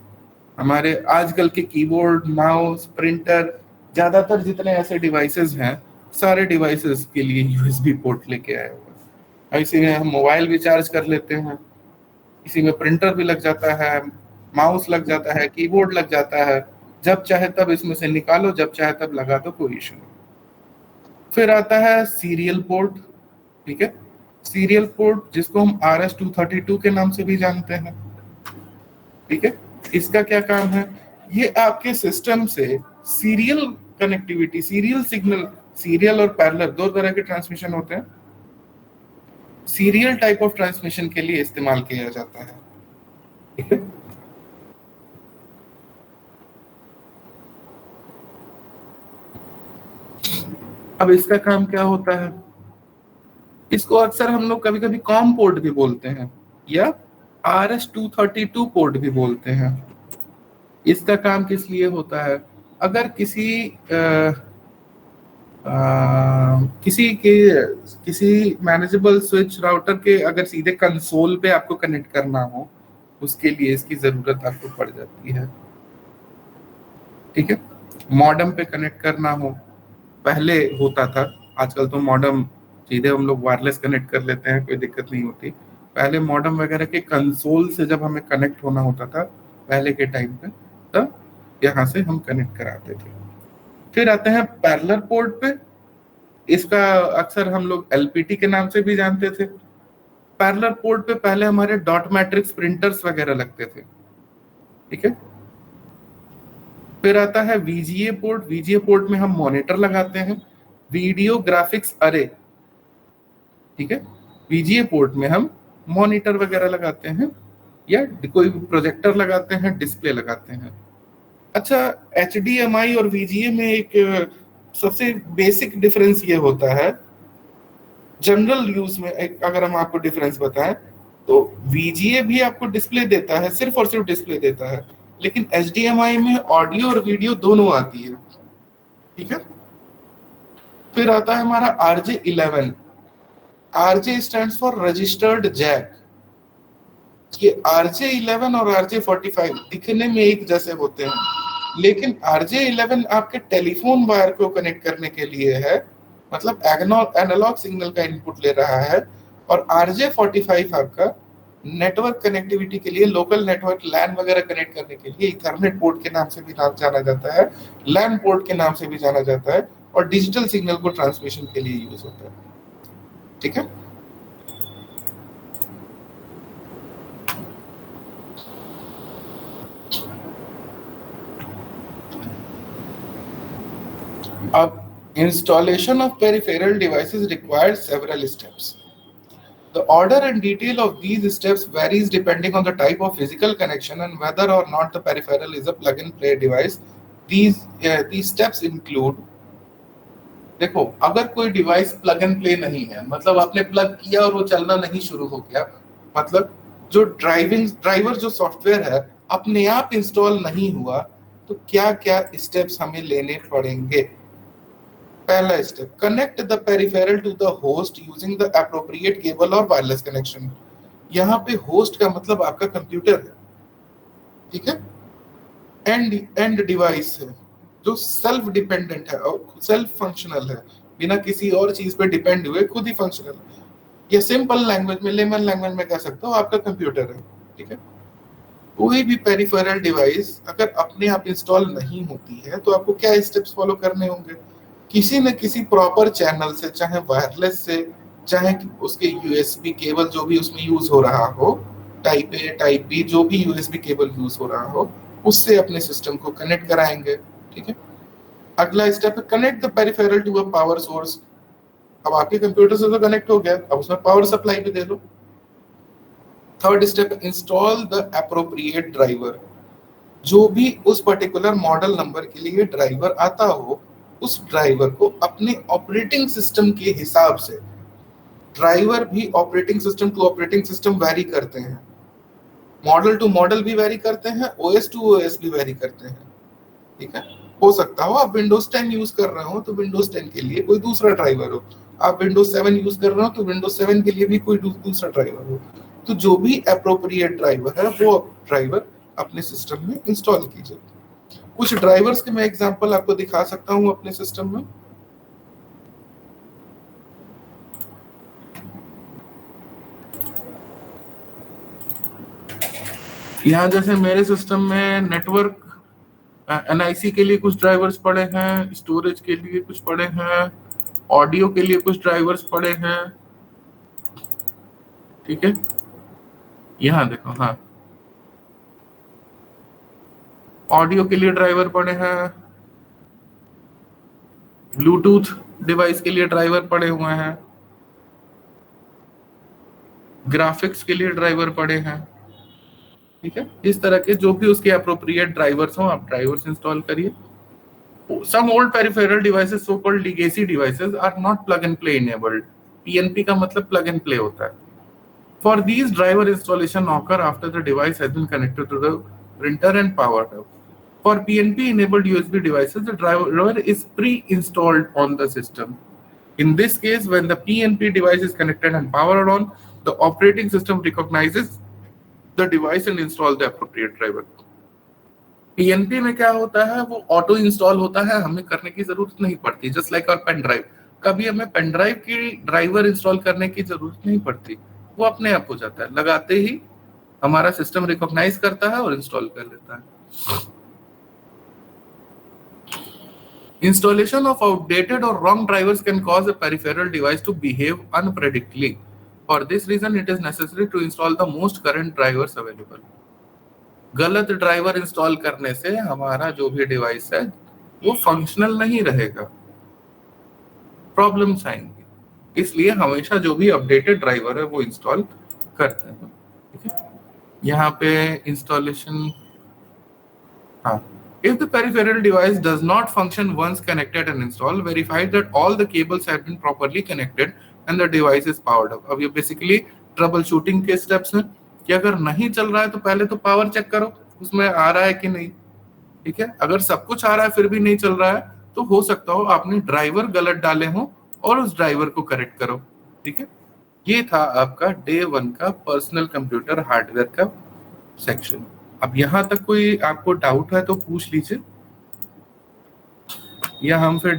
हमारे आजकल के कीबोर्ड, माउस, प्रिंटर, ज्यादातर जितने ऐसे डिवाइसेस हैं, सारे डिवाइसेस के लिए यूएसबी पोर्ट लेके आए हुए हैं। इसी में हम मोबाइल भी चार्ज कर लेते हैं, इसी में प्रिंटर भी लग जाता है, माउस लग जाता है, कीबोर्ड लग जाता है। जब चाहे तब इसमें से निकालो, जब चाहे तब लगा दो, कोई इशू नहीं। फिर आता है सीरियल पोर्ट। ठीक है, सीरियल पोर्ट जिसको हम RS-232 के नाम से भी जानते हैं। ठीक है, इसका क्या काम है? ये आपके सिस्टम से serial connectivity, serial signal, serial और पैरेलल दो तरह के ट्रांसमिशन होते हैं, सीरियल टाइप ऑफ ट्रांसमिशन के लिए इस्तेमाल किया जाता है। ठीक है, अब इसका काम क्या होता है? इसको अक्सर हम लोग कभी कभी कॉम पोर्ट भी बोलते हैं या RS-232 पोर्ट भी बोलते हैं। इसका काम किस लिए होता है? अगर किसी मैनेजेबल स्विच राउटर के अगर सीधे कंसोल पे आपको कनेक्ट करना हो उसके लिए इसकी जरूरत आपको पड़ जाती है। ठीक है, मॉडेम पे कनेक्ट करना हो, पहले होता था, आजकल तो मॉडेम सीधे हम लोग वायरलेस कनेक्ट कर लेते हैं, कोई दिक्कत नहीं होती। पहले मॉडेम वगैरह के कंसोल से जब हमें कनेक्ट होना होता था पहले के टाइम पे, तब यहाँ से हम कनेक्ट कराते थे। फिर आते हैं पैरेलल पोर्ट पे, इसका अक्सर हम लोग एलपीटी के नाम से भी जानते थे। पैरेलल पोर्ट पे पहले हमारे डॉट मैट्रिक्स प्रिंटर्स वगैरह लगते थे। ठीक है, फिर आता है वीजीए पोर्ट। वीजीए पोर्ट में हम मॉनिटर लगाते हैं, वीडियो ग्राफिक्स अरे। ठीक है, वीजीए पोर्ट में हम मॉनिटर वगैरह लगाते हैं या कोई प्रोजेक्टर लगाते हैं, डिस्प्ले लगाते हैं। अच्छा, HDMI और VGA में एक सबसे बेसिक डिफरेंस ये होता है, जनरल यूज में अगर हम आपको डिफरेंस बताएं तो VGA भी आपको डिस्प्ले देता है, सिर्फ और सिर्फ डिस्प्ले देता है, लेकिन HDMI में ऑडियो और वीडियो दोनों आती है। ठीक है, फिर आता है हमारा RJ11। RJ stands for registered jack. ये RJ11 और RJ45 दिखने में एक जैसे होते हैं, लेकिन RJ11 आपके टेलीफोन वायर को कनेक्ट करने के लिए है, मतलब एनालॉग सिग्नल का इनपुट ले रहा है, और RJ45 आपका नेटवर्क कनेक्टिविटी के लिए, लोकल नेटवर्क लैन वगैरह कनेक्ट करने के लिए, इथरनेट पोर्ट के नाम से भी जाना जाता है, लैन पोर्ट के नाम से भी जाना जाता है, और डिजिटल सिग्नल को ट्रांसमिशन के लिए यूज होता है। ठीक है, अब installation of peripheral devices requires several steps. The order and detail of these steps varies depending on the type of physical connection and whether or not the peripheral is a plug-and-play device. These steps include, देखो, अगर कोई device plug and play नहीं है, मतलब आपने plug किया और वो चलना नहीं शुरू हो गया, मतलब जो ड्राइवर जो सॉफ्टवेयर है अपने आप इंस्टॉल नहीं हुआ, तो क्या क्या स्टेप्स हमें लेने पड़ेंगे। पहला step, connect the peripheral to the host using the appropriate cable और वायरलेस कनेक्शन। यहाँ पे होस्ट का मतलब आपका कंप्यूटर है। ठीक है, एंड डिवाइस है जो सेल्फ डिपेंडेंट है और सेल्फ फंक्शनल है, बिना किसी और चीज पे डिपेंड हुए खुद ही फंक्शनल है। ये सिंपल लैंग्वेज में, लेमन लैंग्वेज में कह सकते हो, आपका कंप्यूटर है। ठीक है, कोई भी पेरिफेरल डिवाइस अगर अपने आप इंस्टॉल नहीं होती है तो आपको क्या स्टेप्स फॉलो करने होंगे। किसी न किसी प्रॉपर चैनल से, चाहे वायरलेस से, चाहे उसके यूएसबी केबल जो भी उसमें यूज हो रहा हो, टाइप ए टाइप बी जो भी यूएसबी केबल यूज हो रहा हो, उससे अपने सिस्टम को कनेक्ट कराएंगे। ठीक है, अगला स्टेप है connect the peripheral to a power source. अब आपके कंप्यूटर से तो कनेक्ट हो गया, अब उसमें पावर सप्लाई भी दे दो। Third step, install the appropriate driver. जो भी उस पर्टिकुलर मॉडल नंबर के लिए ड्राइवर आता हो, उस ड्राइवर को अपने ऑपरेटिंग सिस्टम के हिसाब से, ड्राइवर भी operating system to operating system vary करते हैं, मॉडल टू मॉडल भी वैरी करते हैं, ओएस टू ओएस भी वैरी करते हैं। ठीक है, हो सकता हो आप विंडोज 10 यूज कर रहे हो तो विंडोज 10 के लिए कोई दूसरा ड्राइवर हो, आप विंडोज 7 यूज कर रहे हो तो विंडोज 7 के लिए भी कोई दूसरा ड्राइवर हो। तो जो भी एप्रोप्रिएट ड्राइवर है वो ड्राइवर अपने सिस्टम में इंस्टॉल कीजिए। कुछ ड्राइवर्स के मैं एग्जांपल आपको दिखा सकता हूं अपने सिस्टम में। यहाँ जैसे मेरे सिस्टम में नेटवर्क NIC के लिए कुछ ड्राइवर्स पड़े हैं, स्टोरेज के लिए कुछ पड़े हैं, ऑडियो के लिए कुछ ड्राइवर्स पड़े हैं। ठीक है, यहाँ देखो, हाँ, ऑडियो के लिए ड्राइवर पड़े हैं, ब्लूटूथ डिवाइस के लिए ड्राइवर पड़े हुए हैं, ग्राफिक्स के लिए ड्राइवर पड़े हैं। ठीक है, इस तरह के जो भी उसके एप्रोप्रिएट ड्राइवर्स हो, आप ड्राइवर्स इंस्टॉल करिए। Some old peripheral devices, so-called legacy devices, are not plug and play enabled. PNP का मतलब plug and play होता है. For these, driver installation occur after the device has been connected to the printer and powered up. For PNP-enabled USB devices, the driver is pre-installed on the system. In this case, when the PNP device is connected and powered on, the operating system recognizes the device and install the appropriate driver. PNP में क्या होता है, वो auto install होता है, हमें करने की जरूरत नहीं पड़ती। Just like our pen drive, कभी हमें पेन ड्राइव की ड्राइवर इंस्टॉल करने की जरूरत नहीं पड़ती, वो अपने आप हो जाता है। लगाते ही हमारा सिस्टम रिकॉग्नाइज करता है और इंस्टॉल कर लेता है। Installation of outdated or wrong drivers can cause a peripheral device to behave unpredictably. For this reason, it is necessary to install the most current drivers available. गलत ड्राइवर इंस्टॉल करने से हमारा जो भी डिवाइस है वो फंक्शनल नहीं रहेगा, प्रॉब्लम्स आएंगी। इसलिए हमेशा जो भी अपडेटेड ड्राइवर है वो इंस्टॉल करते हैं। ठीक है, यहाँ पे इंस्टॉलेशन, हाँ, if the peripheral device does not function once connected and installed, verify that all the cables have been properly connected and the device is powered up. अब ये बेसिकली ट्रबल शूटिंग के स्टेप्स हैं कि अगर नहीं चल रहा है तो पहले तो पावर चेक करो उसमें आ रहा है कि नहीं। ठीक है, अगर सब कुछ आ रहा है फिर भी नहीं चल रहा है तो हो सकता हो आपने ड्राइवर गलत डाले हो और उस ड्राइवर को करेक्ट करो। ठीक है, ये था आपका डे 1 का पर्सनल कंप्यूटर हार्डवेयर का सेक्शन। अब यहाँ तक कोई आपको डाउट है तो पूछ लीजिए, या हम फिर